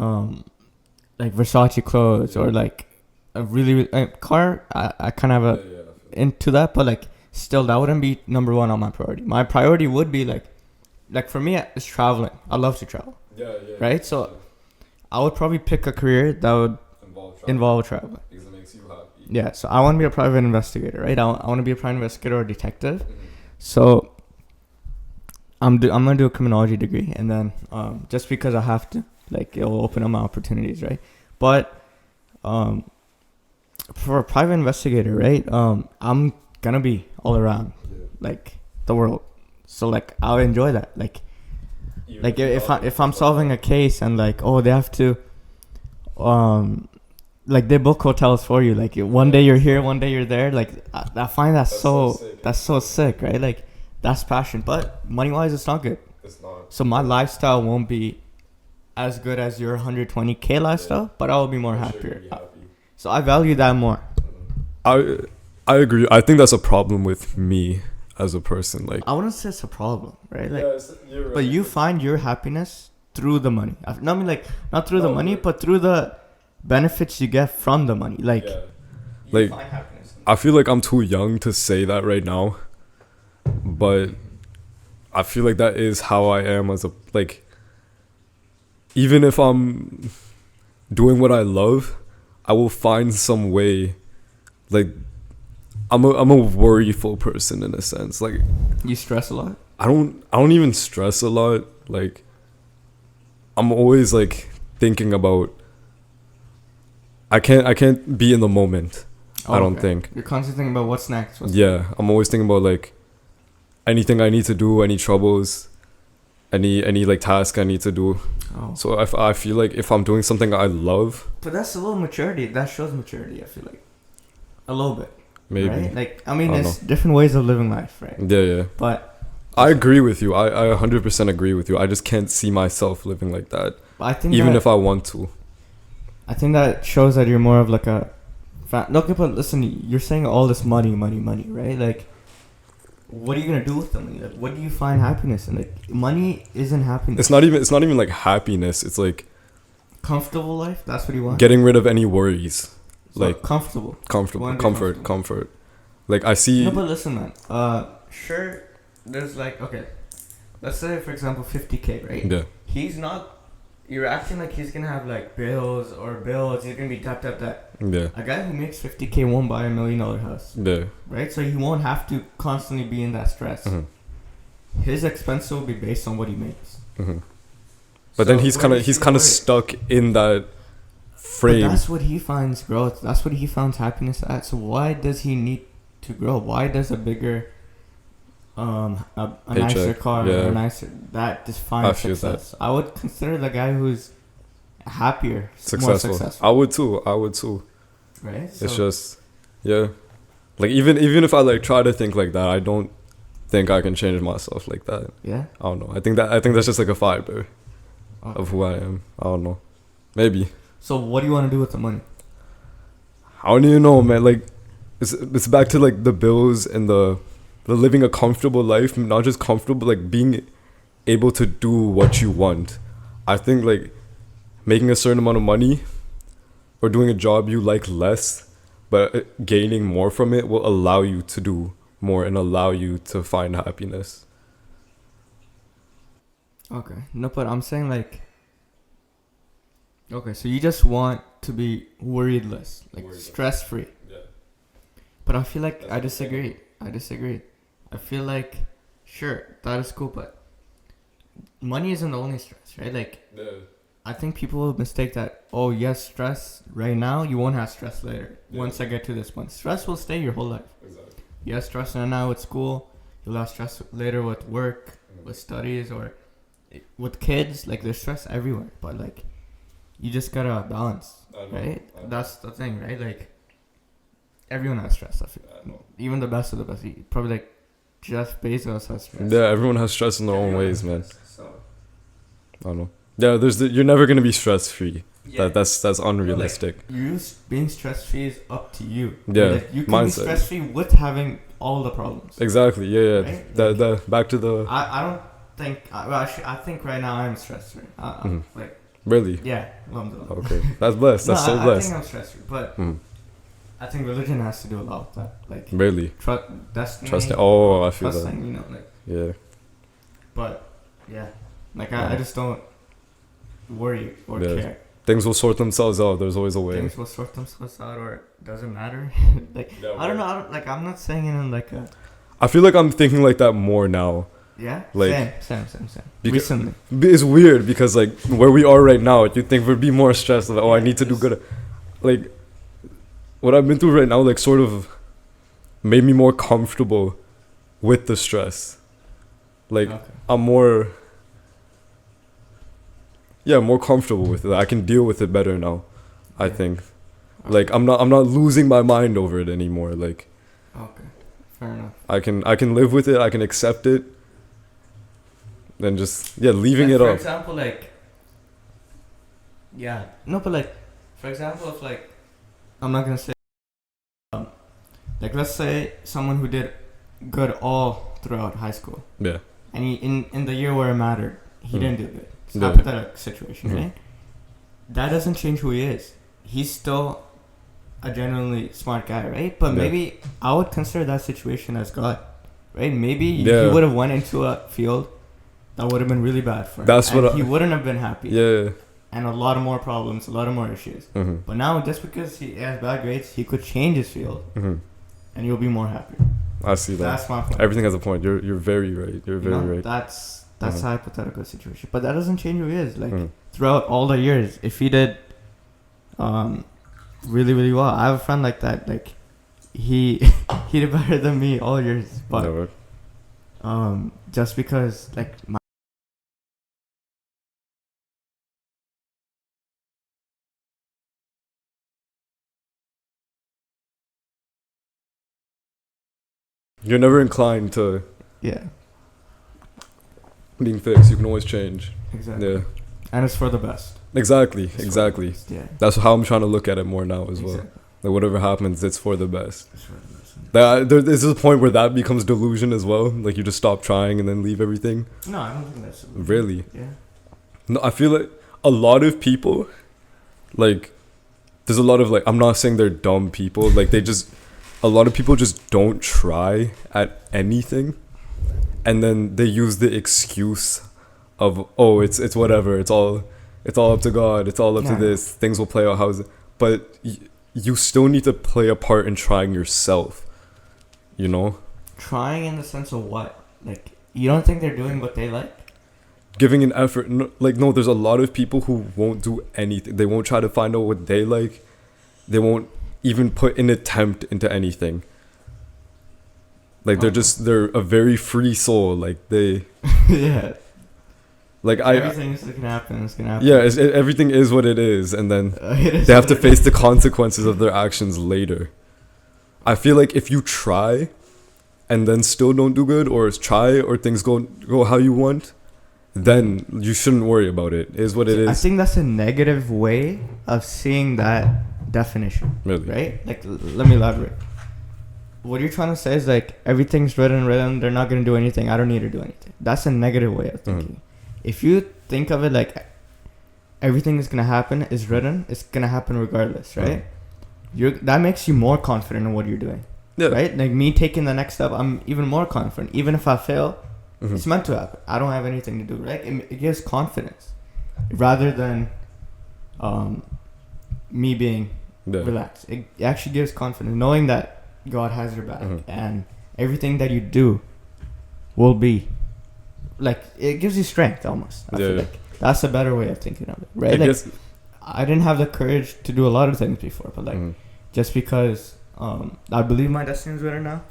Speaker 3: like Versace clothes or like a really car. I kind of have into that, but like still, that wouldn't be number one on my priority. My priority would be like for me, it's traveling. I love to travel. Right? So I would probably pick a career that would involve traveling.
Speaker 1: Because it makes you happy.
Speaker 3: Yeah, so I want to be a private investigator, right? I want to be a private investigator or detective. So I'm gonna do a criminology degree, and then just because I have to, like, it'll open up my opportunities, right? But for a private investigator, right? I'm gonna be all around, like, the world. So like I'll enjoy that, like if I'm solving a case and like, oh, they have to like they book hotels for you, like one day you're here, one day you're there, like I find that's so sick, right? Like that's passion. But money wise, it's not good.
Speaker 1: It's not.
Speaker 3: So my lifestyle won't be as good as your 120K lifestyle, but I will be more happier. So I value that more.
Speaker 1: I agree. I think that's a problem with me as a person. Like,
Speaker 3: I wouldn't say it's a problem, right? Like,
Speaker 1: you're right.
Speaker 3: but you find your happiness through the money. I mean, like, not through the money, but through the benefits you get from the money. Like,
Speaker 1: like,
Speaker 3: find happiness.
Speaker 1: I feel like I'm too young to say that right now, but I feel like that is how I am as a, like, even if I'm doing what I love, I will find some way, like, I'm a worryful person in a sense. Like,
Speaker 3: You stress a lot?
Speaker 1: I don't even stress a lot. Like, I'm always like thinking about, I can't be in the moment. I don't think.
Speaker 3: You're constantly thinking about what's next.
Speaker 1: I'm always thinking about like anything I need to do, any troubles, any like task I need to do.
Speaker 3: Oh.
Speaker 1: So if I feel like if I'm doing something I love,
Speaker 3: But that's a little maturity. That shows maturity, I feel like. A little bit.
Speaker 1: maybe.
Speaker 3: Right? Like, I mean,
Speaker 1: I don't
Speaker 3: there's different ways of living life, right?
Speaker 1: Yeah.
Speaker 3: But
Speaker 1: I agree with you. I 100% agree with you. I just can't see myself living like that,
Speaker 3: I think
Speaker 1: even if I want to.
Speaker 3: I think that shows that you're more of like a okay, but listen, you're saying all this money, right? Like, what are you gonna do with the money? Like, what do you find happiness in? Like, money isn't happiness.
Speaker 1: It's not even like happiness. It's like
Speaker 3: Comfortable life. That's what you want.
Speaker 1: getting rid of any worries.
Speaker 3: So
Speaker 1: Like
Speaker 3: comfortable.
Speaker 1: comfort. Like I see.
Speaker 3: No, but listen, man. Sure. There's like, okay, let's say for example 50K, right?
Speaker 1: Yeah.
Speaker 3: He's not. You're acting like he's gonna have like bills. He's gonna be tap.
Speaker 1: Yeah.
Speaker 3: A guy who makes 50K won't buy $1 million house,
Speaker 1: Yeah.
Speaker 3: right? So he won't have to constantly be in that stress.
Speaker 1: Mm-hmm.
Speaker 3: His expense will be based on what he makes.
Speaker 1: Mm-hmm. But then he's kind of stuck in that frame.
Speaker 3: But that's what he finds growth. That's what he finds happiness at. So why does he need to grow? Why does a bigger, a nicer car,
Speaker 1: yeah.
Speaker 3: a nicer that defines success? I would consider the guy who's happier, more successful.
Speaker 1: I would too.
Speaker 3: Right. So
Speaker 1: It's just, yeah. Like even if I like try to think like that, I don't think I can change myself like that.
Speaker 3: yeah.
Speaker 1: I don't know. I think that's just like a fiber of who I am. I don't know. Maybe.
Speaker 3: So what do you want to do with the money?
Speaker 1: I don't even know, man. Like, it's back to like the bills and the living a comfortable life, not just comfortable, like being able to do what you want. I think like making a certain amount of money or doing a job you like less, but gaining more from it will allow you to do more and allow you to find happiness.
Speaker 3: Okay. No, but I'm saying like. Okay, so you just want to be worried less, like stress free.
Speaker 1: Yeah.
Speaker 3: But I feel like I disagree. I feel like, sure, that is cool, but money isn't the only stress, right? Like, I think people will mistake that, oh, yes, stress right now, you won't have stress later. Yeah. Once I get to this point. Stress will stay your whole life.
Speaker 1: Exactly.
Speaker 3: You have stress right now with school, you'll have stress later with work, with studies, or with kids. Like, there's stress everywhere, but, like, you just gotta balance, right? That's the thing, right? Like, everyone has stress. I feel. Even the best of the best. Probably like Jeff Bezos has stress.
Speaker 1: Yeah, everyone has stress in their own ways, man. So. I don't know. Yeah, you're never gonna be stress free. Yeah. That's unrealistic.
Speaker 3: Like, you being stress free is up to you.
Speaker 1: Yeah,
Speaker 3: like, you can be stress free with having all the problems.
Speaker 1: Exactly. Yeah.
Speaker 3: Right?
Speaker 1: The back to the.
Speaker 3: I don't think. I think right now I'm stress free. Like.
Speaker 1: Really?
Speaker 3: Yeah.
Speaker 1: Okay, that's blessed. That's so blessed.
Speaker 3: I think I'm stress free, but I think religion has to do a lot with that. Like,
Speaker 1: really?
Speaker 3: Destiny.
Speaker 1: Trusting. Oh, I feel
Speaker 3: trusting,
Speaker 1: that.
Speaker 3: You know, like.
Speaker 1: Yeah.
Speaker 3: But yeah, like I just don't worry or care.
Speaker 1: Things will sort themselves out. There's always a way.
Speaker 3: Things will sort themselves out, or it doesn't matter. Like, I don't know. I'm not saying it in like a.
Speaker 1: I feel like I'm thinking like that more now.
Speaker 3: Yeah.
Speaker 1: Like,
Speaker 3: same.
Speaker 1: Recently, it's weird because like where we are right now, you think we'd be more stressed. Like, I need to do good. Like, what I've been through right now, like, sort of made me more comfortable with the stress. Like, I'm more comfortable with it. I can deal with it better now. I think. Like, I'm not losing my mind over it anymore. Like,
Speaker 3: okay, fair enough.
Speaker 1: I can live with it. I can accept it. Then just leaving it
Speaker 3: up. For
Speaker 1: up.
Speaker 3: example, like, but like, for example, if like, I'm not gonna say, like, let's say someone who did good all throughout high school.
Speaker 1: Yeah.
Speaker 3: And he in the year where it mattered, he didn't do good. It's a hypothetical situation, right? That doesn't change who he is. He's still a genuinely smart guy, right? But maybe I would consider that situation as God, right? Maybe he would have went into a field that would have been really bad for him.
Speaker 1: That's what
Speaker 3: he wouldn't have been happy.
Speaker 1: Yeah.
Speaker 3: And a lot of more problems, a lot of more issues. But now, just because he has bad grades, he could change his field, and you'll be more happy.
Speaker 1: I see that.
Speaker 3: That's my point.
Speaker 1: Everything has a point. You're very right. You're very right.
Speaker 3: That's a hypothetical situation, but that doesn't change who he is. Like, throughout all the years, if he did, really, really well. I have a friend like that. Like, he did better than me all years, but just because like my.
Speaker 1: You're never inclined to being fixed. You can always change.
Speaker 3: Exactly.
Speaker 1: Yeah.
Speaker 3: And it's for the best.
Speaker 1: Exactly.
Speaker 3: Yeah.
Speaker 1: That's how I'm trying to look at it more now as well. Like, whatever happens, it's for the best.
Speaker 3: It's for the best.
Speaker 1: There's a point where that becomes delusion as well. Like, you just stop trying and then leave everything.
Speaker 3: No, I don't think that's delusion.
Speaker 1: Really?
Speaker 3: Yeah.
Speaker 1: No, I feel like a lot of people, like, there's a lot of, like, I'm not saying they're dumb people. Like, a lot of people just don't try at anything. And then they use the excuse of, oh, it's whatever. It's all up to God. It's all up to this. Things will play out how. But you still need to play a part in trying yourself. You know?
Speaker 3: Trying in the sense of what? Like, you don't think they're doing what they like?
Speaker 1: Giving an effort. No, there's a lot of people who won't do anything. They won't try to find out what they like. They won't even put an attempt into anything. Like, they're a very free soul. Like, they...
Speaker 3: Yeah.
Speaker 1: Like,
Speaker 3: everything's gonna happen. It's gonna happen.
Speaker 1: Yeah, everything is what it is. And then they have to face the consequences of their actions later. I feel like if you try and then still don't do good, or try or things go how you want, then you shouldn't worry about it. It is what it is.
Speaker 3: I think that's a negative way of seeing that definition.
Speaker 1: Really?
Speaker 3: Right? Like, let me elaborate. What you're trying to say is, like, everything's written, they're not going to do anything, I don't need to do anything. That's a negative way of thinking. If you think of it like, everything is gonna happen is written. It's gonna happen regardless, right? That makes you more confident in what you're doing.
Speaker 1: Yeah.
Speaker 3: Right? Like me taking the next step, I'm even more confident. Even if I fail, it's meant to happen. I don't have anything to do, right? It gives confidence rather than me being relaxed. It actually gives confidence, knowing that God has your back and everything that you do will be like, it gives you strength almost. I feel like that's a better way of thinking of it, right? Like, I didn't have the courage to do a lot of things before, but like just because I believe my destiny is written now,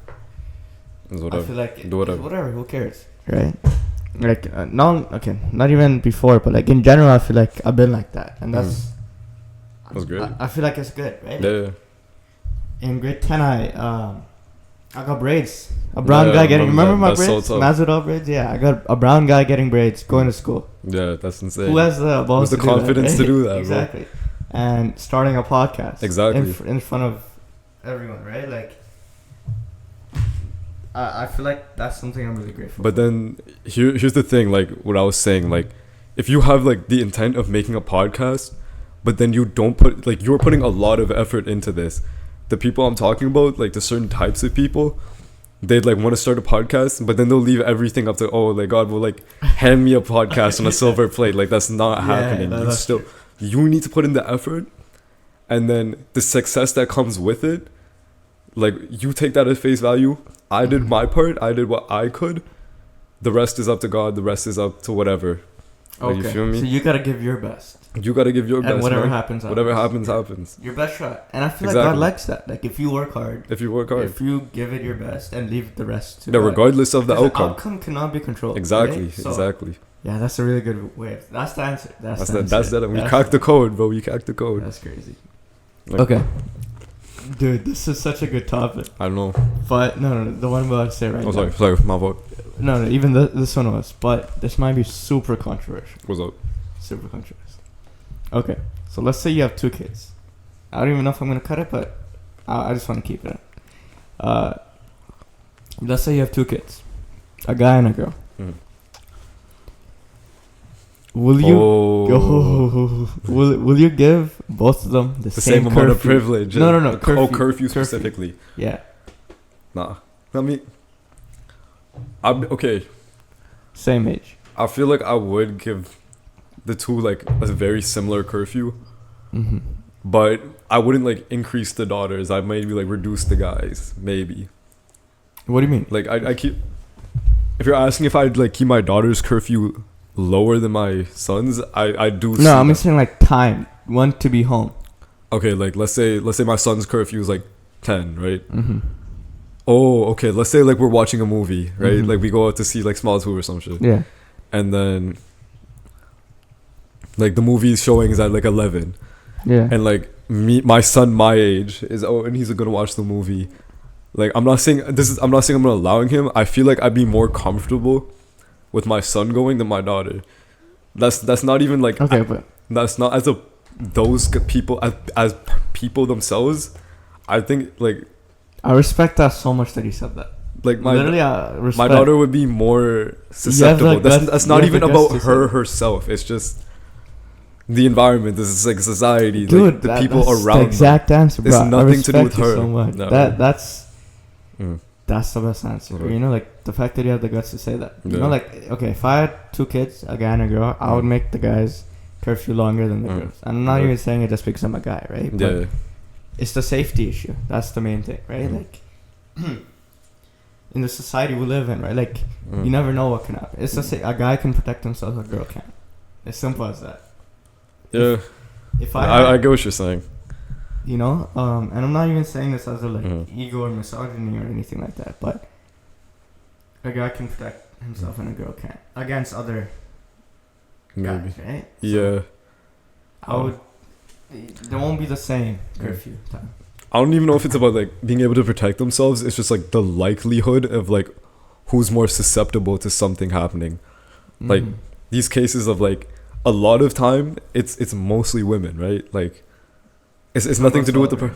Speaker 3: I feel like whatever, who cares, right? Like not even before, but like in general, I feel like I've been like that, and that's
Speaker 1: great.
Speaker 3: I feel like it's good, right?
Speaker 1: Yeah.
Speaker 3: In grade 10, I got braids. A brown guy getting... Remember my braids? So Mazda braids? Yeah, I got a brown guy getting braids going to school.
Speaker 1: Yeah, that's insane.
Speaker 3: Who has the balls
Speaker 1: to do confidence
Speaker 3: that, right?
Speaker 1: to do that,
Speaker 3: exactly.
Speaker 1: Bro.
Speaker 3: And starting a podcast.
Speaker 1: Exactly.
Speaker 3: In front of everyone, right? Like, I feel like that's something I'm really grateful for.
Speaker 1: But then, here's the thing, like, what I was saying, like, if you have, like, the intent of making a podcast, but then you don't put... Like, you're putting a lot of effort into this. The people I'm talking about, like the certain types of people, they'd like want to start a podcast, but then they'll leave everything up to, oh, like God will like hand me a podcast on a silver plate. Like that's not happening. You need to put in the effort, and then the success that comes with it, like you take that at face value. I did my part. I did what I could. The rest is up to God. The rest is up to whatever. Like, you feel me?
Speaker 3: So you gotta give your best.
Speaker 1: You gotta give your best.
Speaker 3: Whatever
Speaker 1: man.
Speaker 3: happens,
Speaker 1: whatever happens.
Speaker 3: Your best shot. And I feel like God likes that. Like if you work hard.
Speaker 1: If you
Speaker 3: give it your best and leave the rest to
Speaker 1: God. Regardless of the outcome.
Speaker 3: The outcome cannot be controlled.
Speaker 1: Exactly.
Speaker 3: Right? So,
Speaker 1: exactly.
Speaker 3: Yeah, that's a really good way. That's the answer. That's
Speaker 1: that. We cracked the code, bro. We cracked the code.
Speaker 3: That's crazy.
Speaker 1: Like,
Speaker 3: okay. Dude, this is such a good topic.
Speaker 1: I don't know.
Speaker 3: But no, the one I'm about to say right now.
Speaker 1: Sorry, my fault.
Speaker 3: No, even this one was. But this might be super controversial.
Speaker 1: What's up?
Speaker 3: Super controversial. Okay, so let's say you have 2 kids. I don't even know if I'm going to cut it, but I just want to keep it in. Let's say you have 2 kids. A guy and a girl. Will you will you give both of them the same
Speaker 1: amount of privilege?
Speaker 3: No.
Speaker 1: Curfew specifically.
Speaker 3: Yeah.
Speaker 1: Nah. I mean, I'm okay.
Speaker 3: Same age.
Speaker 1: I feel like I would give the 2 like a very similar curfew, but I wouldn't like increase the daughters. I maybe like reduce the guys. Maybe.
Speaker 3: What do you mean?
Speaker 1: Like I keep. If you're asking if I'd like keep my daughter's curfew lower than my son's, I do.
Speaker 3: No, I'm saying like time. When to be home.
Speaker 1: Okay, like let's say my son's curfew is like 10, right? Oh, okay. Let's say like we're watching a movie, right? Like we go out to see like Small 2 or some shit.
Speaker 3: Yeah.
Speaker 1: And then like the movie's showing is at like 11.
Speaker 3: Yeah.
Speaker 1: And like my son my age is and he's gonna watch the movie. Like I'm not saying I'm not allowing him. I feel like I'd be more comfortable with my son going than my daughter. That's not even like
Speaker 3: but
Speaker 1: that's not those people as people themselves. I think like
Speaker 3: I respect that so much that you said that.
Speaker 1: Like my
Speaker 3: my
Speaker 1: daughter would be more susceptible. That's not even about her herself. It's just the environment. This is like society.
Speaker 3: Dude,
Speaker 1: like the people around.
Speaker 3: The exact answer, bro.
Speaker 1: It's nothing to do with her.
Speaker 3: So much.
Speaker 1: No.
Speaker 3: That's the best answer. You know, like the fact that you have the guts to say that. You know, like okay, if I had 2 kids, a guy and a girl, I would make the guys curfew longer than the girls. I'm not even saying it just because I'm a guy, right? But it's the safety issue. That's the main thing, right? Like in the society we live in, right? Like you never know what can happen. It's just a guy can protect himself, a girl can't. As simple as that.
Speaker 1: Yeah.
Speaker 3: If I
Speaker 1: get what you're saying.
Speaker 3: You know, and I'm not even saying this as a like ego or misogyny or anything like that, but a guy can protect himself and a girl can't against other guys, right?
Speaker 1: Yeah.
Speaker 3: So there won't be the same curfew time.
Speaker 1: I don't even know if it's about like being able to protect themselves. It's just like the likelihood of like who's more susceptible to something happening. Like these cases of like a lot of time it's mostly women, right? Like it's nothing to do with the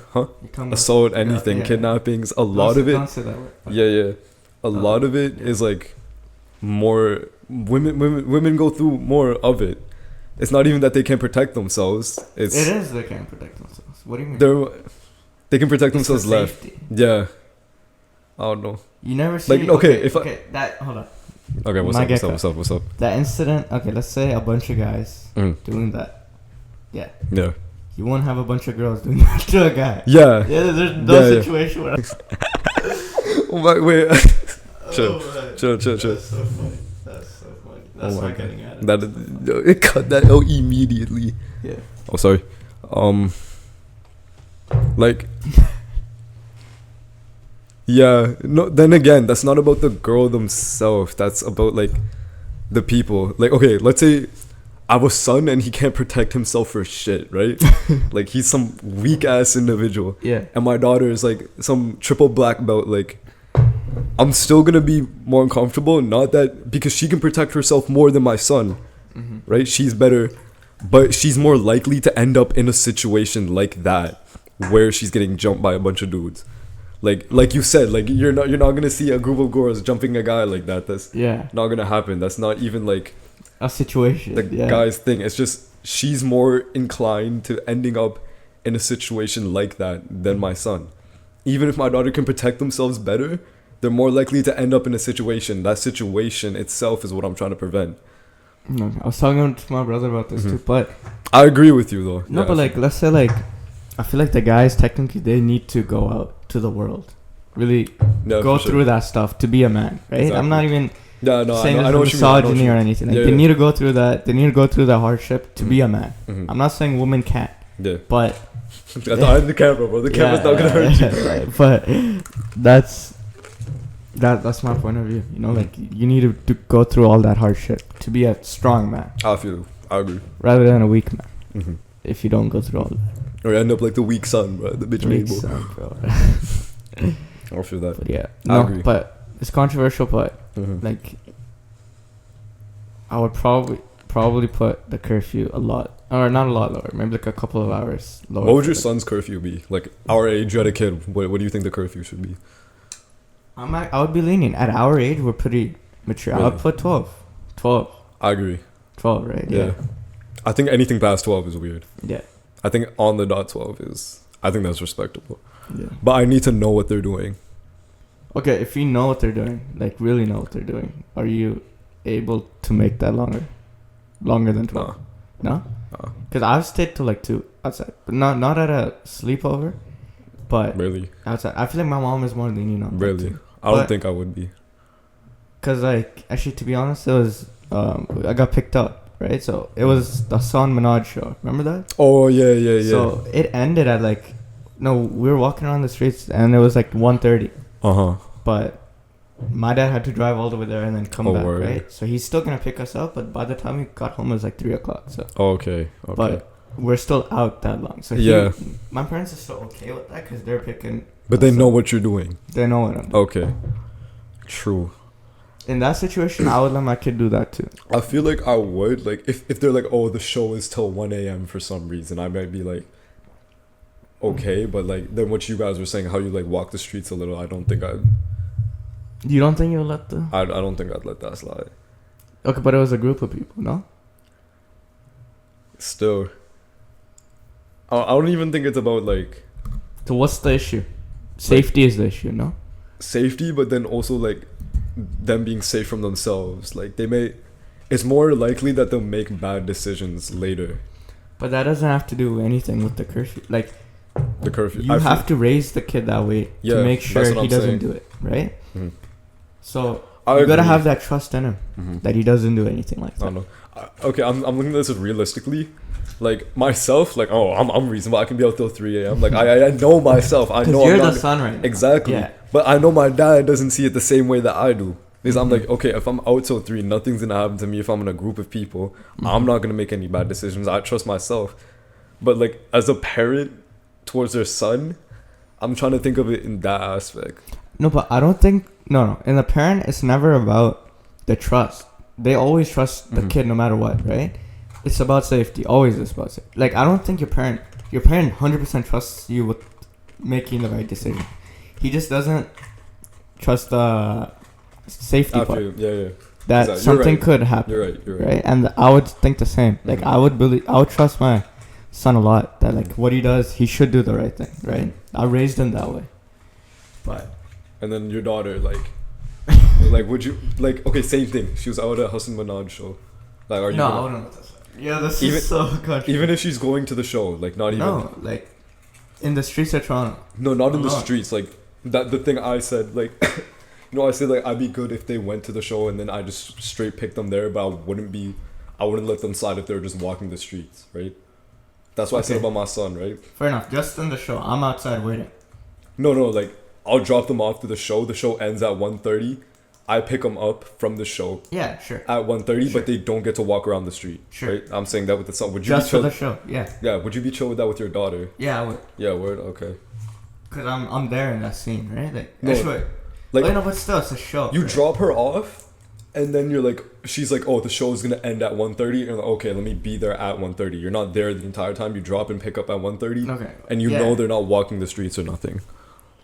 Speaker 1: assault, anything, kidnappings. A lot of it.
Speaker 3: Don't say that word.
Speaker 1: Yeah. A lot of it is like more women go through more of it. It's not even that they can't protect themselves.
Speaker 3: It is they can't protect themselves. What do you mean?
Speaker 1: They can protect
Speaker 3: It's
Speaker 1: themselves
Speaker 3: for
Speaker 1: left.
Speaker 3: safety.
Speaker 1: Yeah. I don't know.
Speaker 3: You never see.
Speaker 1: Like, okay,
Speaker 3: hold on.
Speaker 1: Okay, what's up?
Speaker 3: That incident. Okay, let's say a bunch of guys doing that. Yeah.
Speaker 1: Yeah.
Speaker 3: You won't have a bunch of girls doing that to a guy.
Speaker 1: Yeah.
Speaker 3: Yeah, there's no situation where.
Speaker 1: Oh my, wait. Chill.
Speaker 3: That's so funny. That's
Speaker 1: Oh my
Speaker 3: not getting at it.
Speaker 1: It cut that out immediately.
Speaker 3: Yeah.
Speaker 1: Oh, sorry. Like. Yeah. No. Then again, that's not about the girl themselves. That's about like the people. Like, okay, let's say I have a son and he can't protect himself for shit, right? Like he's some weak ass individual.
Speaker 3: Yeah.
Speaker 1: And my daughter is like some triple black belt. Like, I'm still gonna be more uncomfortable. Not that because she can protect herself more than my son, right? She's better, but she's more likely to end up in a situation like that where she's getting jumped by a bunch of dudes. Like you said, like you're not gonna see a group of girls jumping a guy like that. That's not gonna happen. That's not even like
Speaker 3: a situation.
Speaker 1: The guy's thing. It's just she's more inclined to ending up in a situation like that than my son. Even if my daughter can protect themselves better, they're more likely to end up in a situation. That situation itself is what I'm trying to prevent.
Speaker 3: No, I was talking to my brother about this too, but
Speaker 1: I agree with you though.
Speaker 3: No, but like let's say like I feel like the guys technically they need to go out to the world, really go through that stuff to be a man, right? Exactly. I'm not even saying
Speaker 1: I know
Speaker 3: misogyny or anything. Like they need to go through that. They need to go through that hardship to be a man. I'm not saying women can't.
Speaker 1: Yeah.
Speaker 3: But
Speaker 1: I'm the camera, bro. The camera's not gonna hurt you.
Speaker 3: Right. But that's my point of view. You know, like you need to go through all that hardship to be a strong man.
Speaker 1: I agree.
Speaker 3: Rather than a weak man. If you don't go through all that.
Speaker 1: Or end up like the weak son, bro. The bitch
Speaker 3: weak
Speaker 1: made
Speaker 3: son, bro.
Speaker 1: I'll feel that.
Speaker 3: But yeah.
Speaker 1: I agree.
Speaker 3: But it's controversial, but like I would probably put the curfew a lot, or not a lot lower, maybe like a couple of hours lower.
Speaker 1: What would your son's curfew be? Like our age, you had a kid. What do you think the curfew should be?
Speaker 3: I would be leaning. At our age, we're pretty mature.
Speaker 1: Really?
Speaker 3: I would put 12. 12.
Speaker 1: I agree.
Speaker 3: 12, right?
Speaker 1: Yeah. I think anything past 12 is weird.
Speaker 3: Yeah.
Speaker 1: I think on the dot 12 is. I think that's respectable.
Speaker 3: Yeah.
Speaker 1: But I need to know what they're doing.
Speaker 3: Okay, if you know what they're doing, like really know what they're doing, are you able to make that longer than 12? No? Because I've stayed till like 2 outside, but not at a sleepover, but
Speaker 1: really
Speaker 3: outside. I feel like my mom is more lenient on
Speaker 1: really. I don't think I would be. Because
Speaker 3: like actually, to be honest, it was I got picked up. Right, so it was the Hassan Minaj show. Remember that?
Speaker 1: Oh yeah.
Speaker 3: So it ended at like, no, we were walking around the streets and it was like 1:30. But my dad had to drive all the way there and then come back. Word. Right, so he's still gonna pick us up. But by the time we got home, it was like 3:00. So.
Speaker 1: Okay.
Speaker 3: But we're still out that long. So my parents are still okay with that because they're picking.
Speaker 1: But they know what you're doing.
Speaker 3: They know what I'm doing.
Speaker 1: Okay. True.
Speaker 3: In that situation, I would let my kid do that too.
Speaker 1: I feel like I would. Like, if they're like, oh, the show is till 1 a.m. for some reason, I might be like, okay. But, like, then what you guys were saying, how you, like, walk the streets a little, I don't think I'd...
Speaker 3: You don't think you'll let the...
Speaker 1: I don't think I'd let that slide.
Speaker 3: Okay, but it was a group of people, no?
Speaker 1: Still. I don't even think it's about, like...
Speaker 3: So what's the issue? Safety is the issue, no?
Speaker 1: Safety, but then also, like... them being safe from themselves. Like it's more likely that they'll make bad decisions later. But
Speaker 3: that doesn't have to do anything with the curfew. Like
Speaker 1: the curfew,
Speaker 3: you have to raise the kid that way to make sure he doesn't do it, right? So you gotta have that trust in him that he doesn't do anything like that.
Speaker 1: I don't know. Okay, I'm looking at this realistically. Like myself, like I'm reasonable. I can be out till 3 a.m. Like I know myself. I know
Speaker 3: you're the son right now.
Speaker 1: Exactly. Yeah. But I know my dad doesn't see it the same way that I do. Because I'm like, okay, if I'm out till 3, nothing's gonna happen to me. If I'm in a group of people, I'm not gonna make any bad decisions. I trust myself. But like as a parent towards their son, I'm trying to think of it in that aspect.
Speaker 3: No, but I don't think no. In the parent, it's never about the trust. They always trust the kid no matter what, right? It's about safety. Always is about safety. Like I don't think your parent 100% trusts you with making the right decision. He just doesn't trust the safety part.
Speaker 1: Yeah.
Speaker 3: that
Speaker 1: Exactly. You're
Speaker 3: something
Speaker 1: right.
Speaker 3: could happen.
Speaker 1: You're right. You're right.
Speaker 3: Right? And I would think the same. Like,
Speaker 1: Mhm.
Speaker 3: I would trust my son a lot that, like, what he does, he should do the right thing, right? I raised him that way. But
Speaker 1: And then your daughter, like, would you, like, okay, same thing. She was out at Hassan Manaj show. Like, are you
Speaker 3: no, I
Speaker 1: gonna-
Speaker 3: wouldn't let this happen. Yeah, this
Speaker 1: Even-
Speaker 3: is so country.
Speaker 1: even if she's going to the show, like, not even,
Speaker 3: No, like, in the streets of Toronto.
Speaker 1: no, not in the
Speaker 3: Alone.
Speaker 1: streets, like, that, the thing I said, like, I said, like, I'd be good if they went to the show and then I just straight picked them there, but I wouldn't let them slide if they were just walking the streets, right? That's what I said
Speaker 3: Okay.
Speaker 1: about my son, right?
Speaker 3: Fair enough. Just in the show. I'm outside waiting.
Speaker 1: No, like, I'll drop them off to the show. The show ends at 1:30. I pick them up from the show
Speaker 3: Yeah, sure.
Speaker 1: at 1:30,
Speaker 3: Sure.
Speaker 1: but they don't get to walk around the street.
Speaker 3: Sure.
Speaker 1: Right? I'm saying that with the son. Would you
Speaker 3: Just
Speaker 1: be
Speaker 3: for
Speaker 1: chill?
Speaker 3: the show. Yeah.
Speaker 1: Yeah, would you be chill with that with your daughter?
Speaker 3: Yeah, I would.
Speaker 1: Yeah, word. Okay.
Speaker 3: Because I'm there in that scene, right? Like,
Speaker 1: No,
Speaker 3: actually,
Speaker 1: like,
Speaker 3: no, but still, it's a show.
Speaker 1: you
Speaker 3: right?
Speaker 1: drop her off, and then you're like, she's like, oh, the show is gonna end at 1:30, and you're like, okay, let me be there at 1:30. You're not there the entire time. You drop and pick up at 1:30,
Speaker 3: Okay.
Speaker 1: and you
Speaker 3: Yeah.
Speaker 1: know they're not walking the streets or nothing.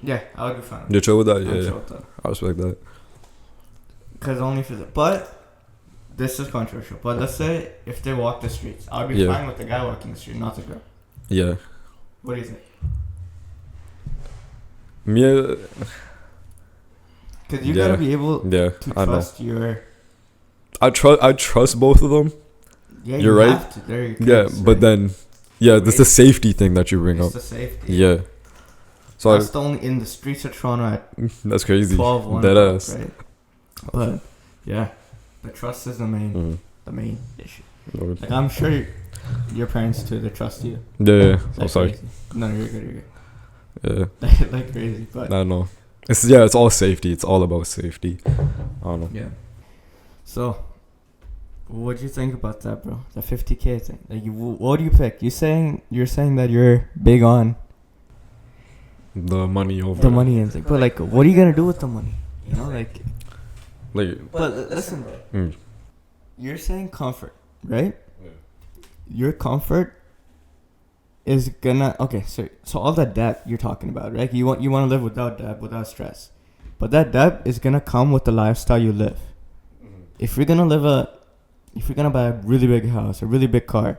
Speaker 3: Yeah, I would be fine.
Speaker 1: You're chill with that?
Speaker 3: I'm
Speaker 1: Yeah,
Speaker 3: chill with that.
Speaker 1: I respect that.
Speaker 3: Because only for the. But, this is controversial. But let's say if they walk the streets, I would be
Speaker 1: Yeah.
Speaker 3: fine with the guy walking the street, not the girl.
Speaker 1: Yeah.
Speaker 3: What do you think?
Speaker 1: Me,
Speaker 3: Because you
Speaker 1: Yeah.
Speaker 3: gotta be able
Speaker 1: yeah,
Speaker 3: to
Speaker 1: I know.
Speaker 3: trust your.
Speaker 1: I trust both of them.
Speaker 3: Yeah,
Speaker 1: You're
Speaker 3: you
Speaker 1: right.
Speaker 3: have to. They're your
Speaker 1: Yeah,
Speaker 3: kids,
Speaker 1: but
Speaker 3: right?
Speaker 1: then, yeah, there's the safety thing that you bring
Speaker 3: It's
Speaker 1: up.
Speaker 3: the safety.
Speaker 1: Yeah. So
Speaker 3: That's the only in the streets of Toronto at
Speaker 1: that's crazy.
Speaker 3: 12, 1
Speaker 1: Dead
Speaker 3: o'clock,
Speaker 1: ass.
Speaker 3: right? But yeah, the trust is the main issue.
Speaker 1: Lord.
Speaker 3: Like, I'm sure your parents too, they trust you.
Speaker 1: Yeah. I'm
Speaker 3: Like
Speaker 1: sorry.
Speaker 3: crazy. No, you're good.
Speaker 1: Yeah.
Speaker 3: Like crazy, but
Speaker 1: I know. It's all safety. It's all about safety. I don't know.
Speaker 3: yeah. So, what'd you think about that, bro? The 50K thing. Like, what do you pick? You're saying that you're big on
Speaker 1: The money over
Speaker 3: the money and thing, but like, what are you gonna do with the money? You know, like.
Speaker 1: like
Speaker 3: But listen, bro.
Speaker 1: mm,
Speaker 3: You're saying comfort, right?
Speaker 1: Yeah.
Speaker 3: Your comfort is gonna so all that debt you're talking about, right? You want to live without debt, without stress, but that debt is gonna come with the lifestyle you live. If you're gonna buy a really big house, a really big car,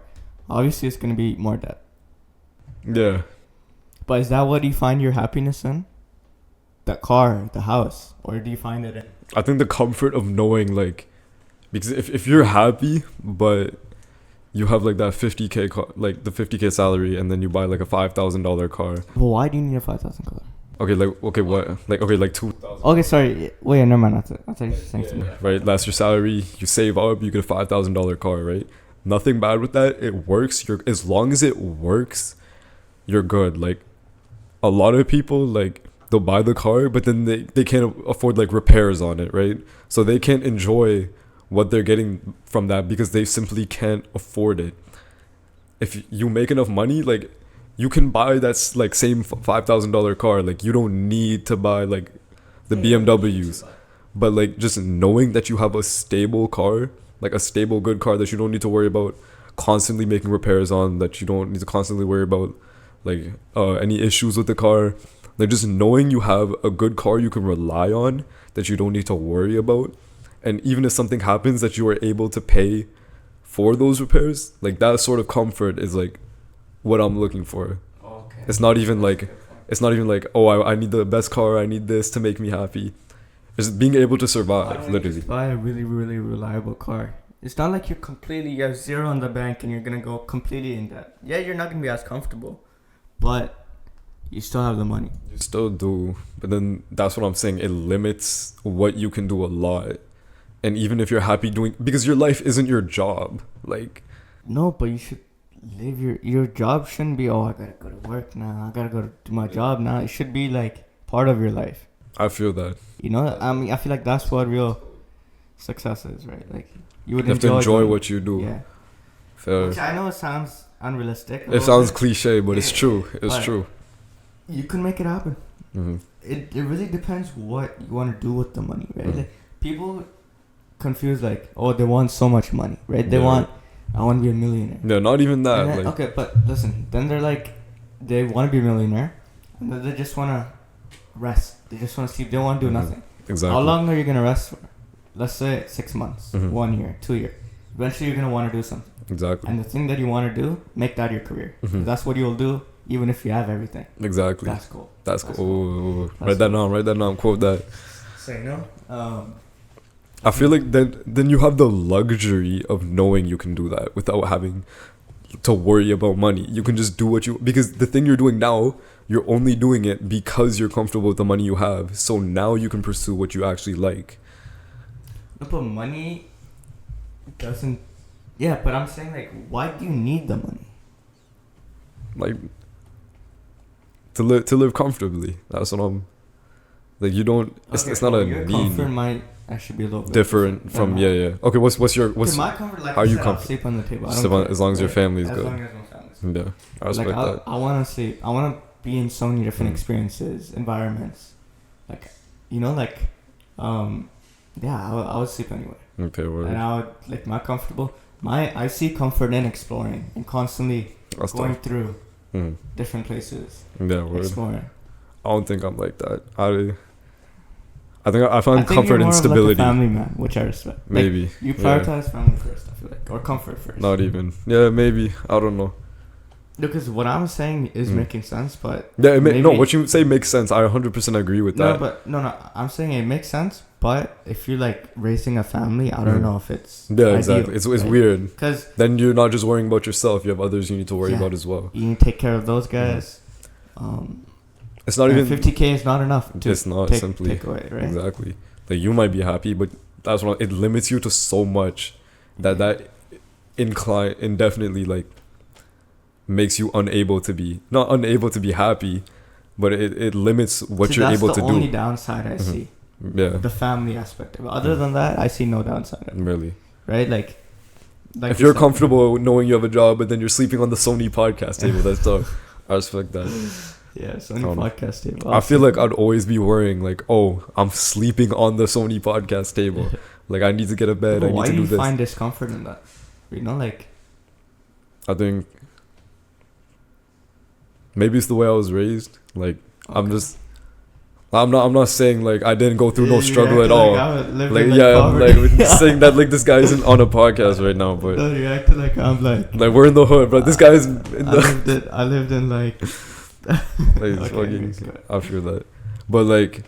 Speaker 3: obviously it's gonna be more debt.
Speaker 1: yeah.
Speaker 3: But is that what you find your happiness in? The car, the house, or do you find it in?
Speaker 1: I think the comfort of knowing, like, because if you're happy but you have like that 50K like the 50K salary, and then you buy like a $5,000 car.
Speaker 3: Well, why do you need a 5,000 car?
Speaker 1: Like 2,000.
Speaker 3: Okay, sorry. Wait, never mind. I thought you were saying something.
Speaker 1: Right, that's your salary. You save up, you get a $5,000 car, right? Nothing bad with that. It works. As long as it works, you're good. Like, a lot of people, like, they'll buy the car, but then they can't afford like repairs on it, right? So they can't enjoy what they're getting from that because they simply can't afford it. If you make enough money, like, you can buy that like same $5,000 car. Like, you don't need to buy like the BMWs, but like just knowing that you have a stable car, like a stable good car that you don't need to worry about constantly making repairs on, that you don't need to constantly worry about like any issues with the car. Like, just knowing you have a good car you can rely on, that you don't need to worry about, and even if something happens, that you are able to pay for those repairs, like, that sort of comfort is like what I'm looking for.
Speaker 3: Okay.
Speaker 1: It's not even like oh, I need the best car, I need this to make me happy. It's being able to survive, literally.
Speaker 3: Buy a really, really reliable car. It's not like you have zero in the bank and you're gonna go completely in debt. Yeah, you're not gonna be as comfortable, but you still have the money.
Speaker 1: You still do, but then that's what I'm saying. It limits what you can do a lot. And even if you're happy doing, because your life isn't your job, like.
Speaker 3: No, but you should live your job shouldn't be, oh, I gotta go to work now, I gotta go to my job now. It should be like part of your life.
Speaker 1: I feel that.
Speaker 3: You know, I mean, I feel like that's what real success is, right? Like, you would
Speaker 1: You have to enjoy
Speaker 3: doing-
Speaker 1: what you do.
Speaker 3: Yeah.
Speaker 1: Fair.
Speaker 3: Which I know it sounds unrealistic. a
Speaker 1: It
Speaker 3: little
Speaker 1: sounds
Speaker 3: bit.
Speaker 1: cliche, but it's
Speaker 3: Yeah.
Speaker 1: true. It's
Speaker 3: But
Speaker 1: true.
Speaker 3: You can make it happen.
Speaker 1: Mm-hmm.
Speaker 3: It really depends what you want to do with the money, right?
Speaker 1: Mhm.
Speaker 3: Like, people confuse, like, oh, they want so much money, right? They
Speaker 1: Yeah.
Speaker 3: want, I want to be a millionaire.
Speaker 1: Yeah, not even that.
Speaker 3: And then-
Speaker 1: Like,
Speaker 3: okay, but listen, then they're like, they want to be a millionaire, and then they just want to rest. They just want to sleep. They want to do
Speaker 1: Mhm.
Speaker 3: nothing.
Speaker 1: exactly.
Speaker 3: How long are you gonna rest for? let's say 6 months,
Speaker 1: Mhm.
Speaker 3: 1 year, 2 years. Eventually, you're gonna want to do something,
Speaker 1: Exactly.
Speaker 3: and the thing that you want to do, make that your career.
Speaker 1: Mhm.
Speaker 3: That's what you'll do, even if you have everything.
Speaker 1: Exactly.
Speaker 3: That's cool.
Speaker 1: That's
Speaker 3: that's
Speaker 1: cool. Ooh,
Speaker 3: That's
Speaker 1: write that down. Write that down. Quote that.
Speaker 3: So you know,
Speaker 1: I feel like then you have the luxury of knowing you can do that without having to worry about money. You can just do what you, because the thing you're doing now, you're only doing it because you're comfortable with the money you have. So now you can pursue what you actually like.
Speaker 3: no, but money doesn't. Yeah, but I'm saying like, why do you need the money?
Speaker 1: Like to live comfortably. That's what I'm like. You don't. It's not a
Speaker 3: your
Speaker 1: need.
Speaker 3: comfort might actually be a little bit
Speaker 1: Different from
Speaker 3: than
Speaker 1: Okay, what's your
Speaker 3: Okay, my comfort, like
Speaker 1: how
Speaker 3: I
Speaker 1: you
Speaker 3: said, I'll
Speaker 1: comfort?
Speaker 3: sleep on the table. I
Speaker 1: As
Speaker 3: don't care,
Speaker 1: long as your
Speaker 3: right?
Speaker 1: family is
Speaker 3: As
Speaker 1: good.
Speaker 3: long as my family's good.
Speaker 1: Yeah, I respect
Speaker 3: Like
Speaker 1: that.
Speaker 3: I want to sleep. I want to be in so many different
Speaker 1: Mm.
Speaker 3: experiences, environments. Like, you know, like, yeah, I would sleep anywhere,
Speaker 1: Okay, word.
Speaker 3: and I would like my comfortable. I see comfort in exploring and constantly
Speaker 1: That's
Speaker 3: going
Speaker 1: tough.
Speaker 3: through
Speaker 1: Mm.
Speaker 3: different places,
Speaker 1: Yeah, word.
Speaker 3: exploring.
Speaker 1: I don't think I'm like that. I think I
Speaker 3: I
Speaker 1: find
Speaker 3: think
Speaker 1: comfort
Speaker 3: you're
Speaker 1: in
Speaker 3: more
Speaker 1: stability.
Speaker 3: of like a family man, which I respect. Like,
Speaker 1: Maybe.
Speaker 3: you
Speaker 1: Yeah.
Speaker 3: prioritize family first. I feel like, or comfort first.
Speaker 1: Not even. Yeah, maybe. I don't know.
Speaker 3: Because what I'm saying is
Speaker 1: Mm.
Speaker 3: making sense, but
Speaker 1: Yeah, no.
Speaker 3: maybe-
Speaker 1: What you say makes sense. I 100% agree with that.
Speaker 3: no. I'm saying it makes sense, but if you're like raising a family, I don't
Speaker 1: Mhm.
Speaker 3: know if it's
Speaker 1: Yeah,
Speaker 3: ideal,
Speaker 1: exactly. It's
Speaker 3: right?
Speaker 1: weird.
Speaker 3: Because
Speaker 1: Then you're not just worrying about yourself. You have others you need to worry
Speaker 3: Yeah.
Speaker 1: about as well.
Speaker 3: you need to take care of those guys.
Speaker 1: It's not
Speaker 3: And
Speaker 1: even.
Speaker 3: 50K is not enough to
Speaker 1: It's not simply.
Speaker 3: take away, right?
Speaker 1: Exactly. Like you might be happy, but that's what it limits you to so much that indefinitely like makes you unable to be not unable to be happy, but it limits what
Speaker 3: See,
Speaker 1: you're
Speaker 3: that's
Speaker 1: able to
Speaker 3: the only
Speaker 1: do.
Speaker 3: downside I
Speaker 1: Mhm.
Speaker 3: see.
Speaker 1: Yeah,
Speaker 3: The family aspect of it. Other
Speaker 1: Mhm.
Speaker 3: than that, I see no downside of it,
Speaker 1: really.
Speaker 3: right? Like
Speaker 1: If
Speaker 3: you
Speaker 1: you're
Speaker 3: said-
Speaker 1: comfortable knowing you have a job, but then you're sleeping on the Sony podcast table, that's tough. I respect that.
Speaker 3: Yeah, Sony
Speaker 1: Um,
Speaker 3: podcast table.
Speaker 1: I feel like I'd always be worrying, like, oh, I'm sleeping on the Sony podcast table. Like, I need to get a bed.
Speaker 3: But
Speaker 1: I need
Speaker 3: why
Speaker 1: to
Speaker 3: do
Speaker 1: do
Speaker 3: you
Speaker 1: this.
Speaker 3: find discomfort in that? You know, like
Speaker 1: I think maybe it's the way I was raised. Like, I'm
Speaker 3: okay.
Speaker 1: just. I'm not saying like I didn't go through no
Speaker 3: You
Speaker 1: struggle
Speaker 3: acted
Speaker 1: at all.
Speaker 3: Like I would live
Speaker 1: Like
Speaker 3: in,
Speaker 1: yeah, I'm
Speaker 3: poverty.
Speaker 1: like saying that like this guy isn't on a podcast right now, but
Speaker 3: No, you acted like I'm like
Speaker 1: we're in the hood, bro. This guy is in the
Speaker 3: I lived in like
Speaker 1: like it's
Speaker 3: Okay,
Speaker 1: fucking.
Speaker 3: anyways, go ahead.
Speaker 1: I feel that, but like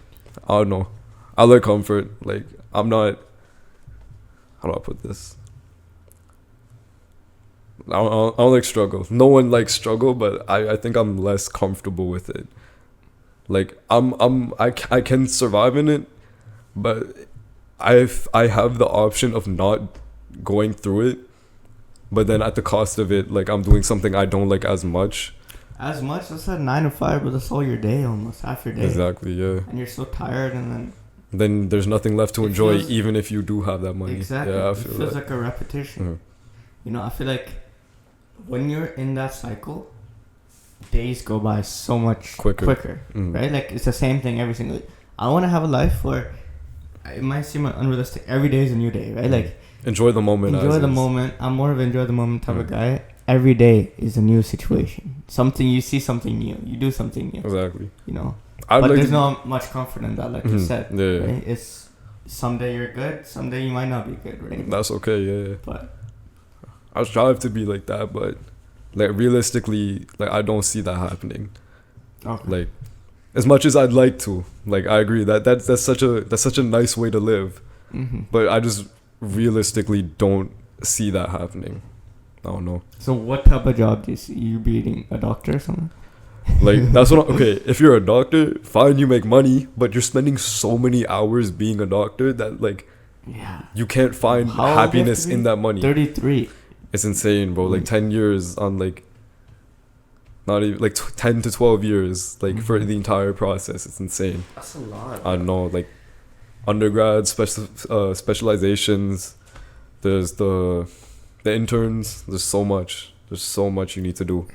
Speaker 1: I don't know. I like comfort. Like I'm not. How do I put this? I don't like struggle. No one likes struggle, but I think I'm less comfortable with it. Like I can survive in it, but I have the option of not going through it, but then at the cost of it, like I'm doing something I don't like as much.
Speaker 3: as much as that 9 to 5, but that's all your day, almost half your day.
Speaker 1: Exactly, yeah.
Speaker 3: And you're so tired, and
Speaker 1: Then there's nothing left to
Speaker 3: It
Speaker 1: enjoy,
Speaker 3: feels-
Speaker 1: even if you do have that money.
Speaker 3: exactly,
Speaker 1: Yeah, I
Speaker 3: it
Speaker 1: feel
Speaker 3: feels
Speaker 1: that.
Speaker 3: like a repetition.
Speaker 1: Mhm.
Speaker 3: You know, I feel like when you're in that cycle, days go by so much quicker,
Speaker 1: Mhm.
Speaker 3: right? Like it's the same thing every single day. I want to have a life where it might seem unrealistic. Every day is a new day, right? Like
Speaker 1: Enjoy the moment.
Speaker 3: enjoy
Speaker 1: as
Speaker 3: the
Speaker 1: is.
Speaker 3: moment. I'm more of enjoy the moment type of
Speaker 1: Mhm.
Speaker 3: guy. Every day is a new situation. Something you see, something new. You do something new.
Speaker 1: Exactly.
Speaker 3: You know,
Speaker 1: I'd
Speaker 3: but
Speaker 1: like
Speaker 3: there's
Speaker 1: to-
Speaker 3: not much comfort in that, like you
Speaker 1: Mhm.
Speaker 3: said.
Speaker 1: Yeah, yeah.
Speaker 3: Right? It's someday you're good, someday you might not be good, right?
Speaker 1: That's okay. Yeah, yeah.
Speaker 3: But
Speaker 1: I strive to be like that, but like realistically, like I don't see that happening.
Speaker 3: okay.
Speaker 1: Like as much as I'd like to, like I agree that's such a nice way to live,
Speaker 3: hmm
Speaker 1: but I just realistically don't see that happening. I don't know.
Speaker 3: So what type of job do you see? You being a doctor or something?
Speaker 1: Like that's what okay, if you're a doctor, fine, you make money, but you're spending so many hours being a doctor that like
Speaker 3: Yeah.
Speaker 1: you can't find
Speaker 3: How old do you have
Speaker 1: happiness
Speaker 3: to be?
Speaker 1: in that money.
Speaker 3: 33.
Speaker 1: It's insane, bro. Like
Speaker 3: Mm.
Speaker 1: 10 years on like not even like 10 to 12 years like for
Speaker 3: Mhm.
Speaker 1: the entire process. It's insane.
Speaker 3: That's a lot.
Speaker 1: I know, like undergrad specializations. There's the interns. There's so much. There's so much you need to do.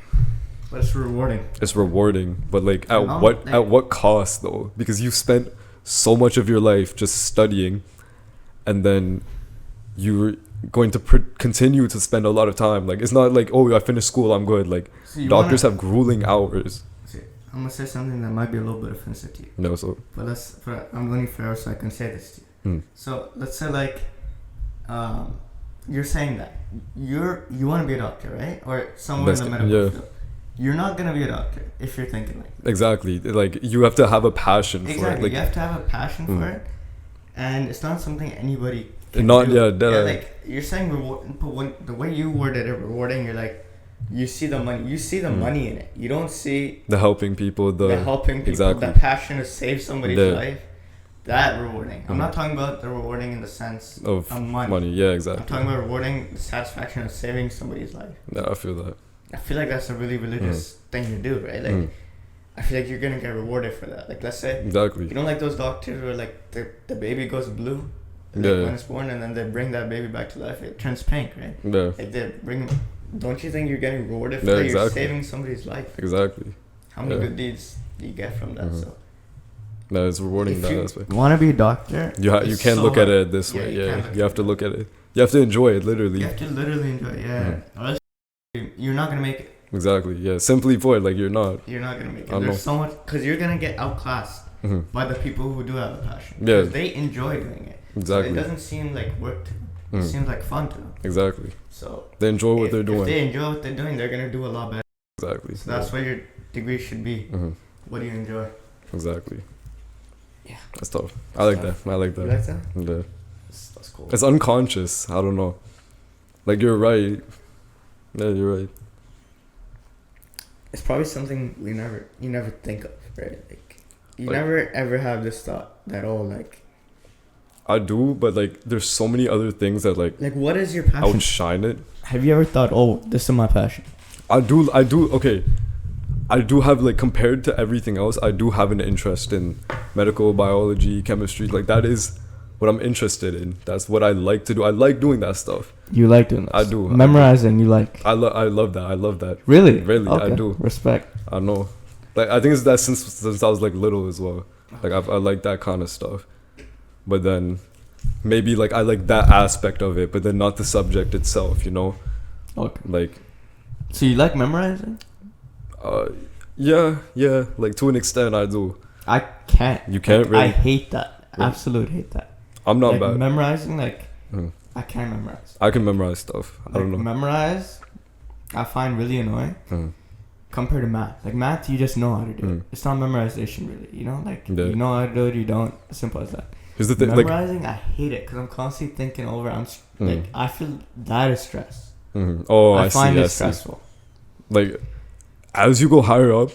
Speaker 3: But it's rewarding.
Speaker 1: It's rewarding, but like at
Speaker 3: No,
Speaker 1: what
Speaker 3: like-
Speaker 1: at what cost though? Because you spent so much of your life just studying, and then you're going to continue to spend a lot of time. Like it's not like, oh, I finished school, I'm good. Like
Speaker 3: So you
Speaker 1: doctors
Speaker 3: wanna-
Speaker 1: have grueling hours.
Speaker 3: See, I'm gonna say something that might be a little bit offensive to you,
Speaker 1: No, so
Speaker 3: but I'm going fair so I can say this to you. So let's say like, you're saying that you want to be a doctor, right? Or somewhere in the medical field. You're not gonna be a doctor if you're thinking like that.
Speaker 1: Exactly. Like you have to have a passion for it. Like,
Speaker 3: you have to have a passion for it, and it's not something anybody can
Speaker 1: not
Speaker 3: do.
Speaker 1: like
Speaker 3: you're saying reward, but when the way you worded it, rewarding, you're like, you see the money. You see the money in it. You don't see
Speaker 1: the helping people. The
Speaker 3: helping people.
Speaker 1: Exactly.
Speaker 3: The passion to save somebody's life. That rewarding. I'm not talking about the rewarding in the sense of money. Yeah, exactly. I'm talking about rewarding the satisfaction of saving somebody's life.
Speaker 1: Yeah, I feel that.
Speaker 3: I feel like that's a really religious thing to do, right? Like, I feel like you're gonna get rewarded for that. Like, let's say, you know, like those doctors where like the baby goes blue, when it's born, and then they bring that baby back to life. It turns pink, right? Yeah. Like they bring. Don't you think you're getting rewarded for that? Exactly. You're saving somebody's life.
Speaker 1: Exactly.
Speaker 3: How many good deeds do you get from that? So.
Speaker 1: No, it's rewarding that aspect.
Speaker 3: You want to be a doctor?
Speaker 1: You can't look at it this way. Yeah, you have to look at it. You have to enjoy it, literally.
Speaker 3: You have to literally enjoy it. Yeah. You're not gonna make it.
Speaker 1: Exactly. Yeah. Simply put, like you're not gonna make it.
Speaker 3: There's so much because you're gonna get outclassed by the people who do have a passion. Yeah. Because they enjoy doing it. Exactly. So it doesn't seem like work to them. It seems like fun to them. Exactly. So they enjoy what they're doing. If they enjoy what they're doing, they're gonna do a lot better. Exactly. So that's what your degree should be. What do you enjoy?
Speaker 1: Exactly. Yeah. That's tough. I like that.
Speaker 3: You like that?
Speaker 1: Yeah.
Speaker 3: That's cool.
Speaker 1: It's unconscious. I don't know. Like you're right. Yeah, you're right.
Speaker 3: It's probably something you never think of, right? Like you never ever have this thought that like.
Speaker 1: I do, but like there's so many other things that like
Speaker 3: what is your passion?
Speaker 1: Outshine it.
Speaker 3: Have you ever thought, this is my passion?
Speaker 1: I do. Okay. I do have like compared to everything else, I do have an interest in medical biology, chemistry. Like that is what I'm interested in. That's what I like to do. I like doing that stuff.
Speaker 3: You like doing that?
Speaker 1: I do.
Speaker 3: Memorizing, you like?
Speaker 1: I love that. I love that.
Speaker 3: Really?
Speaker 1: Really,
Speaker 3: okay.
Speaker 1: I do.
Speaker 3: Respect.
Speaker 1: I know. Like I think it's that since I was like little as well. Like I like that kind of stuff. But then maybe like I like that aspect of it, but then not the subject itself, you know?
Speaker 3: Okay.
Speaker 1: Like.
Speaker 3: So you like memorizing?
Speaker 1: Yeah, like to an extent I do.
Speaker 3: I can't.
Speaker 1: You can't really?
Speaker 3: I hate that. Really? Absolutely hate that.
Speaker 1: I'm not bad.
Speaker 3: Memorizing, I can't memorize.
Speaker 1: I can memorize stuff. I don't know.
Speaker 3: Memorize, I find really annoying compared to math. Like math, you just know how to do it. It's not memorization really, you know? Like you know how to do it, you don't. Simple as that.
Speaker 1: Here's the thing.
Speaker 3: Memorizing, I hate it because I'm constantly thinking over. Like I feel that is stress.
Speaker 1: Oh, I
Speaker 3: find
Speaker 1: see.
Speaker 3: it stressful.
Speaker 1: Like as you go higher up,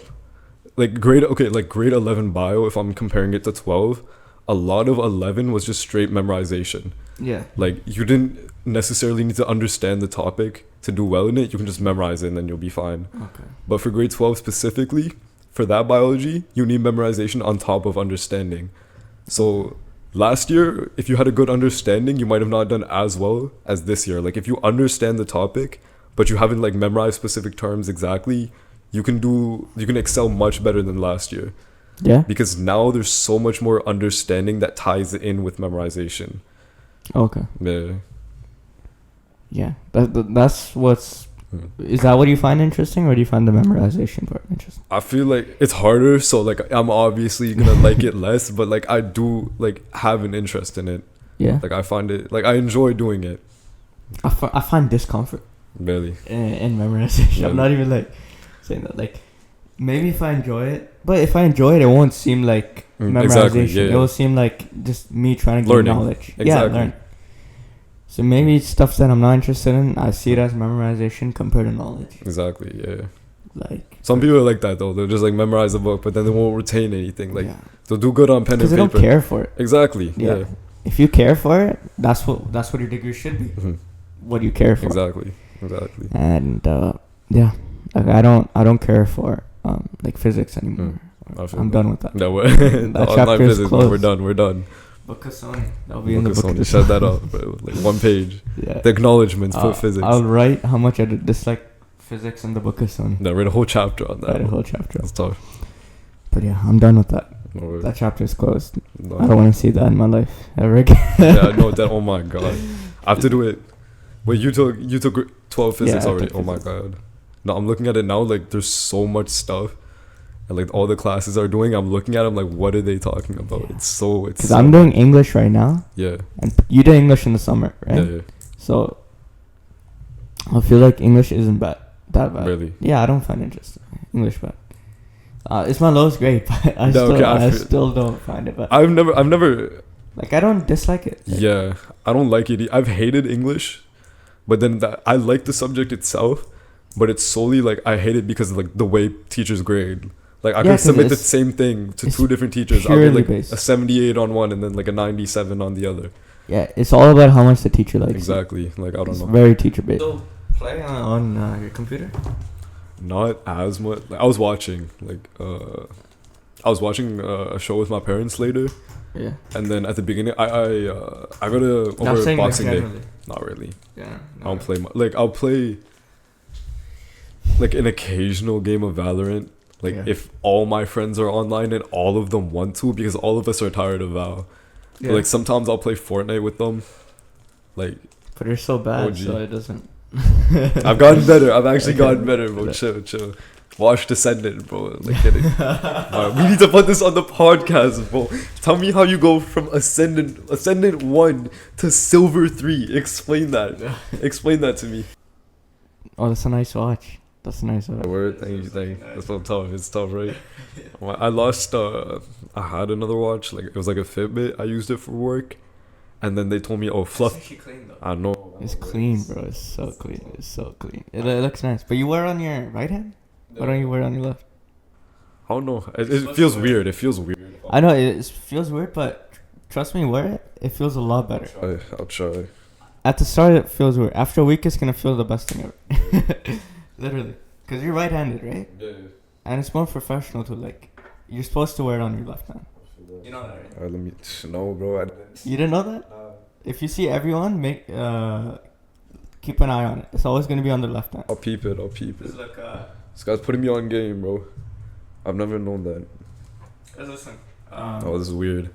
Speaker 1: like grade 11 bio, if I'm comparing it to 12, a lot of 11 was just straight memorization. Yeah. Like you didn't necessarily need to understand the topic to do well in it. You can just memorize it and then you'll be fine. Okay. But for grade 12 specifically, for that biology, you need memorization on top of understanding. So last year, if you had a good understanding, you might have not done as well as this year. Like if you understand the topic, but you haven't like memorized specific terms exactly, you can excel much better than last year. Yeah. Because now there's so much more understanding that ties in with memorization. Okay. Yeah. Yeah. That's what's... Is that what you find interesting, or do you find the memorization part interesting? I feel like it's harder, so like I'm obviously gonna like it less, but like I do like have an interest in it. Yeah. Like I find it, like I enjoy doing it. I find discomfort. Really? In memorization. Really? I'm not even like saying that. Like maybe if I enjoy it, but if I enjoy it, it won't seem like memorization. Exactly, yeah. It will seem like just me trying to gain knowledge. Exactly. Yeah, learn. So maybe stuff that I'm not interested in, I see it as memorization compared to knowledge. Exactly, yeah. Like some people are like that though. They'll just like memorize a book, but then they won't retain anything. Like they'll do good on pen and paper. Because they don't care for it. Exactly. Yeah. If you care for it, that's what your degree should be. Mm-hmm. What you care for. Exactly. And yeah, like I don't care for like physics anymore. I'm done with that. No, that chapter is closed. We're done. Book of Soni. That'll be in the book of Soni. Shut that up, bro. Like 1 page. Yeah. The acknowledgements, put physics. I'll write how much I dislike physics in the book of Soni. No, read a whole chapter on that. Read a whole chapter. That's tough. But yeah, I'm done with that. No, that chapter is closed. No. I don't want to see that in my life ever again. Yeah, no, that. Oh my god, I have to do it. Wait, you took 12 physics already? Oh my god. No, I'm looking at it now. Like there's so much stuff, and like all the classes are doing, I'm looking at them like, what are they talking about?
Speaker 3: Yeah.
Speaker 1: It's
Speaker 3: Because I'm doing English right now.
Speaker 1: Yeah.
Speaker 3: And you did English in the summer, right?
Speaker 1: Yeah.
Speaker 3: So I feel like English isn't that bad.
Speaker 1: Really?
Speaker 3: Yeah, I don't find interesting English bad. It's my lowest grade, but I still don't find it bad.
Speaker 1: I've never.
Speaker 3: Like, I don't dislike it.
Speaker 1: Yeah, I don't like it. I've hated English, but then I like the subject itself, but it's solely like I hate it because of like the way teachers grade. Like I could submit the same thing to two different teachers. I'll get like
Speaker 3: based.
Speaker 1: a 78 on one and then like a 97 on the other.
Speaker 3: Yeah, it's all about how much the teacher likes.
Speaker 1: Exactly. Like I don't know.
Speaker 3: Very teacher based.
Speaker 2: So,
Speaker 3: Play on your computer?
Speaker 1: Not as much. Like, I was watching a show with my parents later.
Speaker 3: Yeah.
Speaker 1: And then at the beginning, I got a over Boxing Day. Not really.
Speaker 3: Yeah.
Speaker 1: I don't play I'll play like an occasional game of Valorant. Like if all my friends are online and all of them want to, because all of us are tired of Val. Yeah. But, like sometimes I'll play Fortnite with them. Like.
Speaker 3: But you're so bad, so it doesn't.
Speaker 1: I've gotten better. I've actually gotten better, bro. Chill. Watch Ascendant, bro. Like, get it. Right, we need to put this on the podcast, bro. Tell me how you go from Ascendant 1 to Silver 3. Explain that. Explain that to me.
Speaker 3: Oh, that's a nice watch. That's a nice watch.
Speaker 1: Word, thank you. That's what tough. It's tough, right? I lost. I had another watch. Like it was like a Fitbit. I used it for work, and then they told me, "Oh, fluff." I know.
Speaker 3: It's clean, bro. It's so clean. It looks nice. But you wear it on your right hand? Why don't you wear it on your left?
Speaker 1: I don't know. It feels weird. It feels weird.
Speaker 3: I know it feels weird, but trust me, wear it. It feels a lot better.
Speaker 1: I'll try.
Speaker 3: At the start, it feels weird. After a week, it's gonna feel the best thing ever. Literally, because you're right-handed, right?
Speaker 1: Yeah.
Speaker 3: And it's more professional to like. You're supposed to wear it on your left hand. You know that, right?
Speaker 1: No, bro.
Speaker 3: You didn't know that? If you see everyone, keep an eye on it. It's always gonna be on the left hand.
Speaker 1: I'll peep it.
Speaker 3: It's like
Speaker 1: This guy's putting me on game, bro. I've never known that.
Speaker 3: Listen.
Speaker 1: This is weird.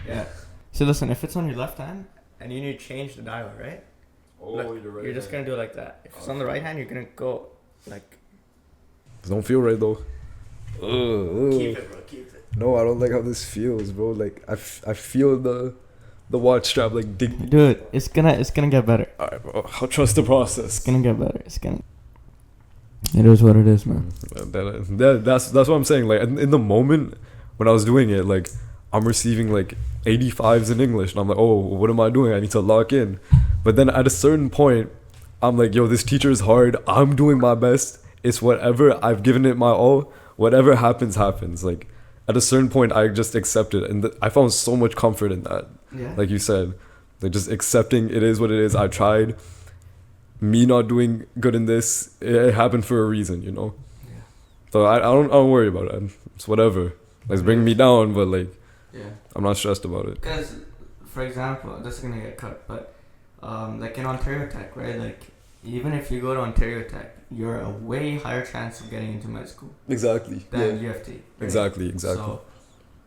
Speaker 3: Yeah. So listen, if it's on your left hand and you need to change the dial, right?
Speaker 1: Oh,
Speaker 3: Look,
Speaker 1: you're right.
Speaker 3: You're just gonna do it like that. If it's on the right hand, you're gonna go like.
Speaker 1: This don't feel right though.
Speaker 3: Keep it, bro. Keep it.
Speaker 1: No, I don't like how this feels, bro. Like I feel the watch strap like dig.
Speaker 3: Dude, it's gonna get better.
Speaker 1: Alright, bro. I'll trust the process.
Speaker 3: It's gonna get better. It is what it is, man.
Speaker 1: That's what I'm saying. Like in the moment when I was doing it, like I'm receiving like 85s in English, and I'm like, oh, what am I doing? I need to lock in. But then at a certain point, I'm like, yo, this teacher is hard. I'm doing my best. It's whatever. I've given it my all. Whatever happens, happens. Like at a certain point, I just accept it, and I found so much comfort in that.
Speaker 3: Yeah.
Speaker 1: Like you said, like just accepting it is what it is. I tried. Me not doing good in this, it happened for a reason, you know.
Speaker 3: Yeah.
Speaker 1: So I don't worry about it. It's whatever. Like it's bringing me down, but like,
Speaker 3: yeah,
Speaker 1: I'm not stressed about it.
Speaker 3: Because, for example, this is gonna get cut, but like in Ontario Tech, right? Like even if you go to Ontario Tech, you're a way higher chance of getting into med school.
Speaker 1: Exactly.
Speaker 3: Than UFT. Right?
Speaker 1: Exactly.
Speaker 3: So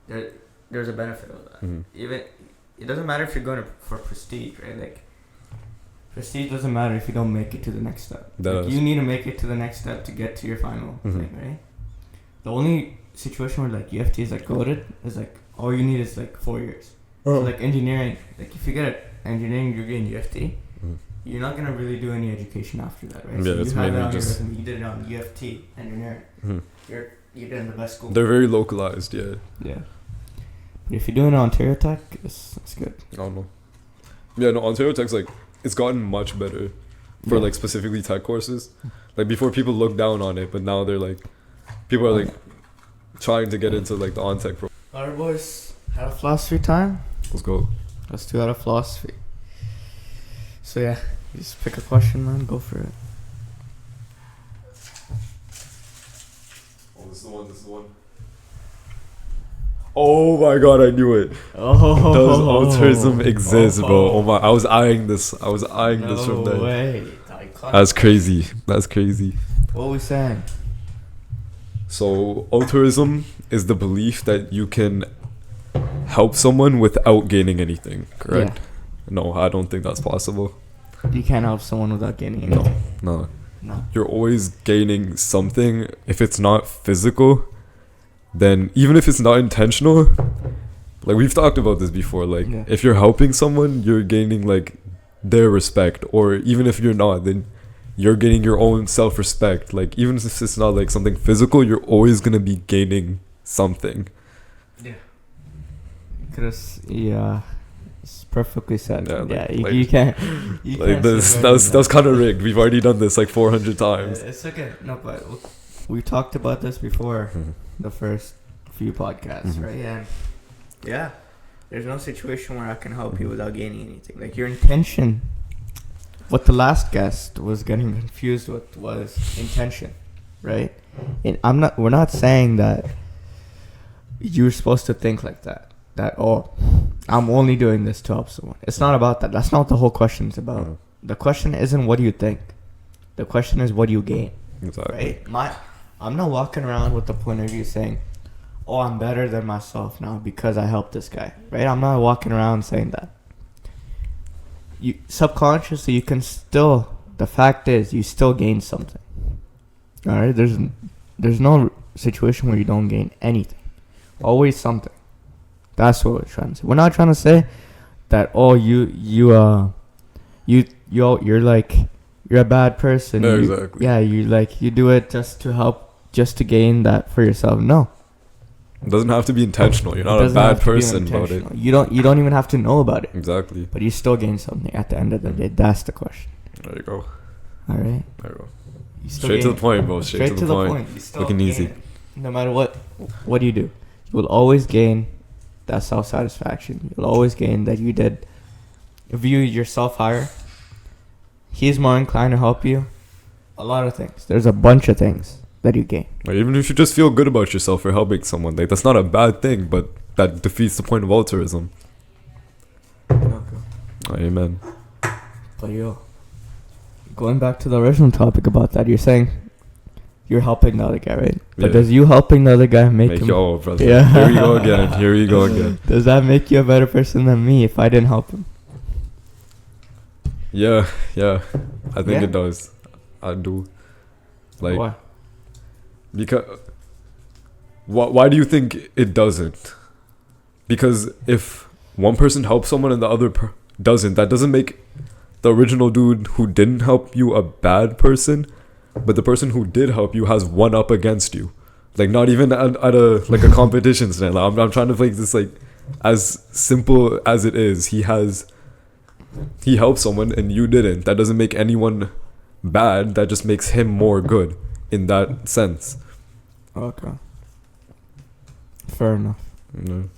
Speaker 3: there's a benefit of that.
Speaker 1: Mm-hmm.
Speaker 3: Even it doesn't matter if you're going for prestige, right? Like prestige doesn't matter if you don't make it to the next step. Like, you need to make it to the next step to get to your final thing, right? The only situation where like UFT is like goated is like all you need is like 4 years. So like engineering, like if you get an engineering degree in UFT, you're not gonna really do any education after that, right?
Speaker 1: Yeah,
Speaker 3: so
Speaker 1: it's
Speaker 3: you have
Speaker 1: mainly
Speaker 3: it on
Speaker 1: just
Speaker 3: your resume, you did it on UFT engineering. You did in the best school.
Speaker 1: They're very localized, yeah.
Speaker 3: Yeah. But if you're doing Ontario Tech, it's good.
Speaker 1: I don't know. Yeah, no, Ontario Tech's like it's gotten much better for like specifically tech courses. Like before, people looked down on it, but now they're like, people are like trying to get into like the on tech pro.
Speaker 3: Alright, boys, out of philosophy time.
Speaker 1: Let's go.
Speaker 3: Let's do out of philosophy. So yeah, you just pick a question, man. Go for it.
Speaker 1: Oh, this is the one. Oh my god, I knew it.
Speaker 3: Oh,
Speaker 1: does altruism exist, bro? Oh my, I was eyeing this from there.
Speaker 3: No way.
Speaker 1: That's crazy.
Speaker 3: What are we saying?
Speaker 1: So altruism is the belief that you can help someone without gaining anything, correct?
Speaker 3: Yeah.
Speaker 1: No, I don't think that's possible.
Speaker 3: You can't help someone without gaining anything.
Speaker 1: No. You're always gaining something. If it's not physical, then even if it's not intentional, like we've talked about this before, like
Speaker 3: Yeah.
Speaker 1: if you're helping someone, you're gaining like their respect, or even if you're not, then you're gaining your own self-respect. Like even if it's not like something physical, you're always gonna be gaining something.
Speaker 3: Because it's perfectly said.
Speaker 1: Yeah, like-
Speaker 3: you,
Speaker 1: like-
Speaker 3: you can't. You
Speaker 1: Like
Speaker 3: can't
Speaker 1: this,
Speaker 3: say
Speaker 1: that was
Speaker 3: better
Speaker 1: kind of rigged. We've already done this like 400 times.
Speaker 3: It's okay. No, but we talked about this before
Speaker 1: Mhm.
Speaker 3: the first few podcasts,
Speaker 1: Mhm.
Speaker 3: right? And yeah, there's no situation where I can help you without gaining anything. Like your intention, what the last guest was getting confused with was intention, right? And we're not saying that you're supposed to think like that. That, oh, I'm only doing this to help someone. It's not about that. That's not what the whole question is about.
Speaker 1: Mhm.
Speaker 3: The question isn't what do you think. The question is what do you gain,
Speaker 1: Exactly.
Speaker 3: right? I'm not walking around with the point of view saying, oh, I'm better than myself now because I helped this guy, right? I'm not walking around saying that. You subconsciously, you can still, the fact is you still gain something. All right? There's no situation where you don't gain anything. Always something. That's what we're trying to say. We're not trying to say that, oh, you're like, you're a bad person.
Speaker 1: No,
Speaker 3: You-
Speaker 1: exactly.
Speaker 3: Yeah, you do it just to help, just to gain that for yourself. No.
Speaker 1: It doesn't have to be intentional. You're
Speaker 3: It
Speaker 1: not a
Speaker 3: doesn't
Speaker 1: bad
Speaker 3: have to be
Speaker 1: person about it.
Speaker 3: intentional. You don't even have to know about it.
Speaker 1: Exactly.
Speaker 3: But you still gain something at the end of the day. That's the question.
Speaker 1: There you go.
Speaker 3: All right?
Speaker 1: There you go.
Speaker 3: You still
Speaker 1: Straight to
Speaker 3: gain
Speaker 1: the
Speaker 3: it.
Speaker 1: point, bro. Straight to the point.
Speaker 3: You still
Speaker 1: Looking
Speaker 3: gain
Speaker 1: easy.
Speaker 3: it. No matter what do you do? You will always gain that self-satisfaction. You'll always gain that you did view yourself higher. He's more inclined to help you. A lot of things. There's a bunch of things that you gain.
Speaker 1: Like, even if you just feel good about yourself for helping someone, like that's not a bad thing, but that defeats the point of altruism. Amen.
Speaker 3: But going back to the original topic about that, you're saying you're helping the other guy, right? But
Speaker 1: Yeah.
Speaker 3: does you helping the other guy make him?
Speaker 1: Oh, brother.
Speaker 3: Yeah.
Speaker 1: Here we go again. Here we go again.
Speaker 3: Does that make you a better person than me if I didn't help him?
Speaker 1: Yeah. I think
Speaker 3: Yeah?
Speaker 1: it does. I do. Like,
Speaker 3: Why?
Speaker 1: because why do you think it doesn't? Because if one person helps someone and the other doesn't, that doesn't make the original dude who didn't help you a bad person, but the person who did help you has one up against you. Like, not even at a like a competition stand. Like, I'm trying to make this like as simple as it is. He helped someone and you didn't. That doesn't make anyone bad. That just makes him more good in that sense.
Speaker 3: Okay. Fair enough.
Speaker 1: You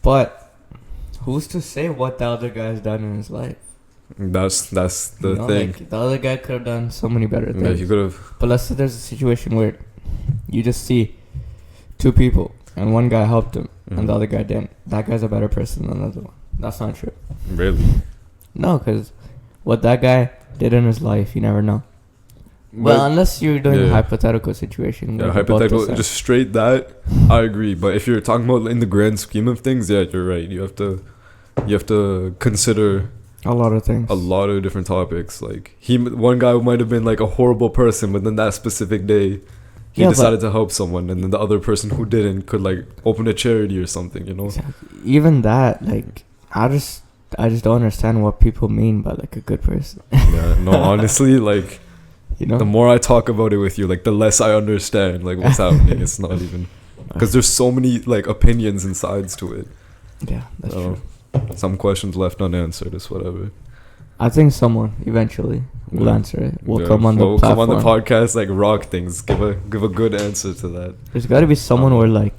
Speaker 3: But who's to say what the other guy's done in his life?
Speaker 1: know? That's the thing.
Speaker 3: Like, the other guy could have done so many better
Speaker 1: Yeah,
Speaker 3: things.
Speaker 1: you could have.
Speaker 3: But let's say there's a situation where you just see two people and one guy helped him and the other guy didn't. That guy's a better person than the other one. That's not true.
Speaker 1: Really?
Speaker 3: No, because what that guy did in his life, you never know. Well,
Speaker 1: But-
Speaker 3: unless you're doing a
Speaker 1: yeah.
Speaker 3: hypothetical situation.
Speaker 1: Yeah,
Speaker 3: where you're both
Speaker 1: hypothetical.
Speaker 3: the same.
Speaker 1: Just straight that, I agree. But if you're talking about in the grand scheme of things, yeah, you're right. You have to consider
Speaker 3: A lot of things.
Speaker 1: a lot of different topics. Like one guy might have been like a horrible person, but then that specific day, he
Speaker 3: Yeah,
Speaker 1: decided to help someone, and then the other person who didn't could like open a charity or something. You know?
Speaker 3: Exactly. Even that, like, I just don't understand what people mean by like a good person.
Speaker 1: Yeah. No, honestly, like.
Speaker 3: You know.
Speaker 1: The more I talk about it with you, like the less I understand like what's happening. It's not even because there's so many like opinions and sides to it.
Speaker 3: Yeah, that's
Speaker 1: So,
Speaker 3: true.
Speaker 1: some questions left unanswered. It's whatever.
Speaker 3: I think someone eventually will
Speaker 1: Yeah.
Speaker 3: answer it. We'll
Speaker 1: Yeah,
Speaker 3: come on the
Speaker 1: we'll
Speaker 3: platform.
Speaker 1: come on the podcast, like rock things. Give a good answer to that.
Speaker 3: There's got to be someone where like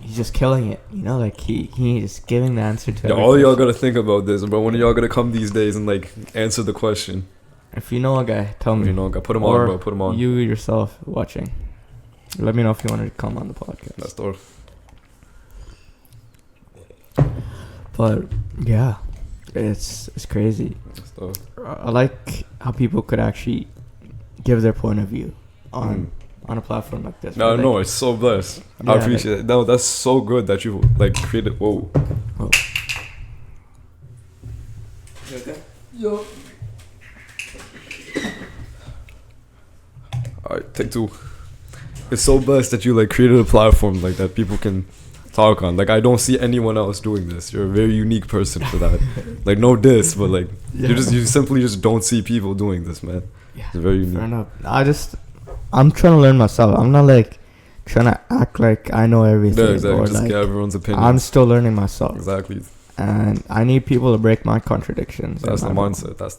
Speaker 3: he's just killing it. You know, like he is giving the answer to.
Speaker 1: Yeah,
Speaker 3: every
Speaker 1: all of y'all
Speaker 3: question.
Speaker 1: gotta think about this, but when are y'all gonna come these days and like answer the question?
Speaker 3: If you know a guy, tell me.
Speaker 1: You know, put him
Speaker 3: Or
Speaker 1: on, bro. Put him on.
Speaker 3: You yourself watching. Let me know if you want to come on the podcast.
Speaker 1: That's dope.
Speaker 3: But yeah, it's crazy.
Speaker 1: That's dope.
Speaker 3: I like how people could actually give their point of view on a platform like this.
Speaker 1: No,
Speaker 3: where,
Speaker 1: no,
Speaker 3: like,
Speaker 1: it's so blessed.
Speaker 3: Yeah,
Speaker 1: I appreciate it. No, that's so good that you like created. Whoa.
Speaker 3: Oh.
Speaker 2: You okay?
Speaker 3: Yo.
Speaker 1: Alright, take two. it's so blessed that you like created a platform like that people can talk on. Like I don't see anyone else doing this. You're a very unique person for that. Like no diss, but like you simply just don't see people doing this, man.
Speaker 3: Yeah,
Speaker 1: it's very unique.
Speaker 3: fair enough. I'm trying to learn myself. I'm not like trying to act like I know everything.
Speaker 1: Yeah, exactly.
Speaker 3: Or
Speaker 1: just
Speaker 3: like,
Speaker 1: get everyone's opinion.
Speaker 3: I'm still learning myself.
Speaker 1: Exactly.
Speaker 3: And I need people to break my contradictions.
Speaker 1: That's the mindset.
Speaker 3: That's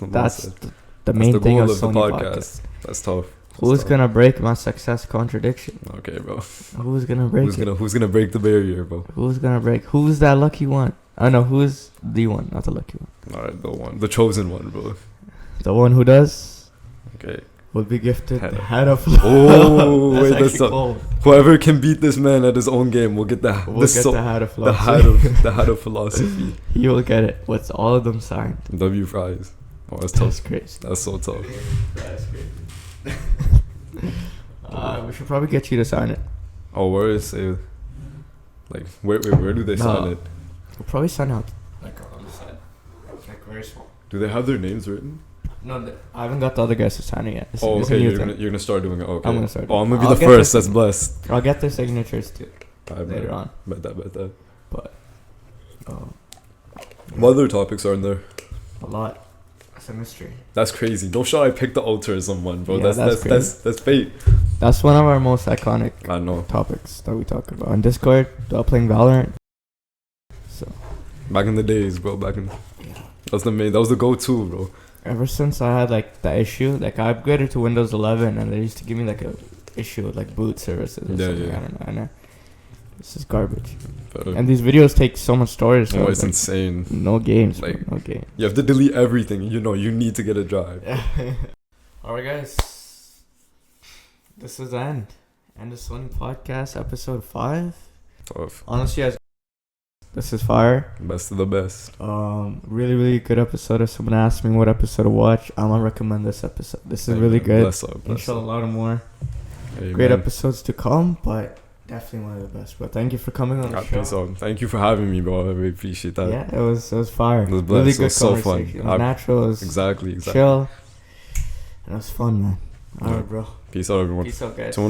Speaker 3: the main thing of Soni podcast.
Speaker 1: That's tough.
Speaker 3: Who's gonna break my success contradiction?
Speaker 1: Okay, bro.
Speaker 3: Who's gonna break
Speaker 1: Who's gonna break the barrier, bro?
Speaker 3: Who's gonna break? Who's that lucky one? I know who's the one, not the lucky one.
Speaker 1: Alright, the one, the chosen one, bro.
Speaker 3: The one who does.
Speaker 1: Okay.
Speaker 3: Will be gifted
Speaker 1: Head
Speaker 3: the
Speaker 1: of-
Speaker 3: head of.
Speaker 1: Oh,
Speaker 3: that's
Speaker 1: wait,
Speaker 3: actually
Speaker 1: that's
Speaker 3: cold.
Speaker 1: whoever can beat this man at his own game will get the
Speaker 3: We'll get the hat of
Speaker 1: the
Speaker 3: philosophy.
Speaker 1: hat of philosophy.
Speaker 3: He will get it. What's all of them signed?
Speaker 1: W fries. Oh, that's
Speaker 3: That's
Speaker 1: tough.
Speaker 3: crazy.
Speaker 1: That's so tough.
Speaker 3: That's crazy. We should probably get you to sign it.
Speaker 1: Oh, where is it? Like, where do they sign it?
Speaker 3: We'll probably sign out like on the side, like very small.
Speaker 1: Do they have their names written?
Speaker 3: No, I haven't got the other guys to sign it yet.
Speaker 1: Oh,
Speaker 3: It's a
Speaker 1: okay.
Speaker 3: new
Speaker 1: You're
Speaker 3: thing.
Speaker 1: gonna start doing it. Okay.
Speaker 3: I'm gonna start
Speaker 1: Oh, I'm
Speaker 3: doing
Speaker 1: gonna
Speaker 3: it.
Speaker 1: be the
Speaker 3: I'll get
Speaker 1: first.
Speaker 3: their-
Speaker 1: That's blessed.
Speaker 3: I'll get their signatures too
Speaker 1: I
Speaker 3: later on.
Speaker 1: Bet that.
Speaker 3: But
Speaker 1: What other topics are in there?
Speaker 3: a lot. It's a mystery.
Speaker 1: That's crazy. No shot. I picked the altruism one, bro.
Speaker 3: Yeah,
Speaker 1: That's fate.
Speaker 3: That's one of our most iconic
Speaker 1: I know.
Speaker 3: topics that we talk about on Discord while playing Valorant. So
Speaker 1: Back in the days, bro. That was the go-to, bro.
Speaker 3: ever since I had like the issue, like I upgraded to Windows 11, and they used to give me like a issue with like boot services. Or
Speaker 1: Yeah,
Speaker 3: something.
Speaker 1: yeah.
Speaker 3: I don't know. I know. This is garbage.
Speaker 1: But,
Speaker 3: And these videos take so much storage. So
Speaker 1: oh, it's
Speaker 3: like,
Speaker 1: insane.
Speaker 3: no games.
Speaker 1: Like-
Speaker 3: Like no games.
Speaker 1: You have to delete everything. You know, you need to get a drive.
Speaker 3: Alright, guys. This is the end. End of Soni podcast, episode 5.
Speaker 1: Tough.
Speaker 3: Honestly, guys, this is fire.
Speaker 1: Best of the best.
Speaker 3: Really, really good episode. If someone asks me what episode to watch, I'm gonna recommend this episode. This is really good.
Speaker 1: Bless up.
Speaker 3: Inshallah, a lot of more
Speaker 1: Amen.
Speaker 3: great episodes to come, but definitely one of the best. But thank you for coming on the show.
Speaker 1: Peace out. Thank you for having me, bro. I really appreciate that.
Speaker 3: Yeah, it was fire.
Speaker 1: It was
Speaker 3: Really
Speaker 1: blessed.
Speaker 3: good
Speaker 1: It was so fun.
Speaker 3: conversation. It was natural. It was
Speaker 1: Exactly.
Speaker 3: chill. And it was fun, man.
Speaker 1: Yeah.
Speaker 3: Alright, bro.
Speaker 1: Peace out, everyone.
Speaker 3: Peace out, guys.
Speaker 1: Someone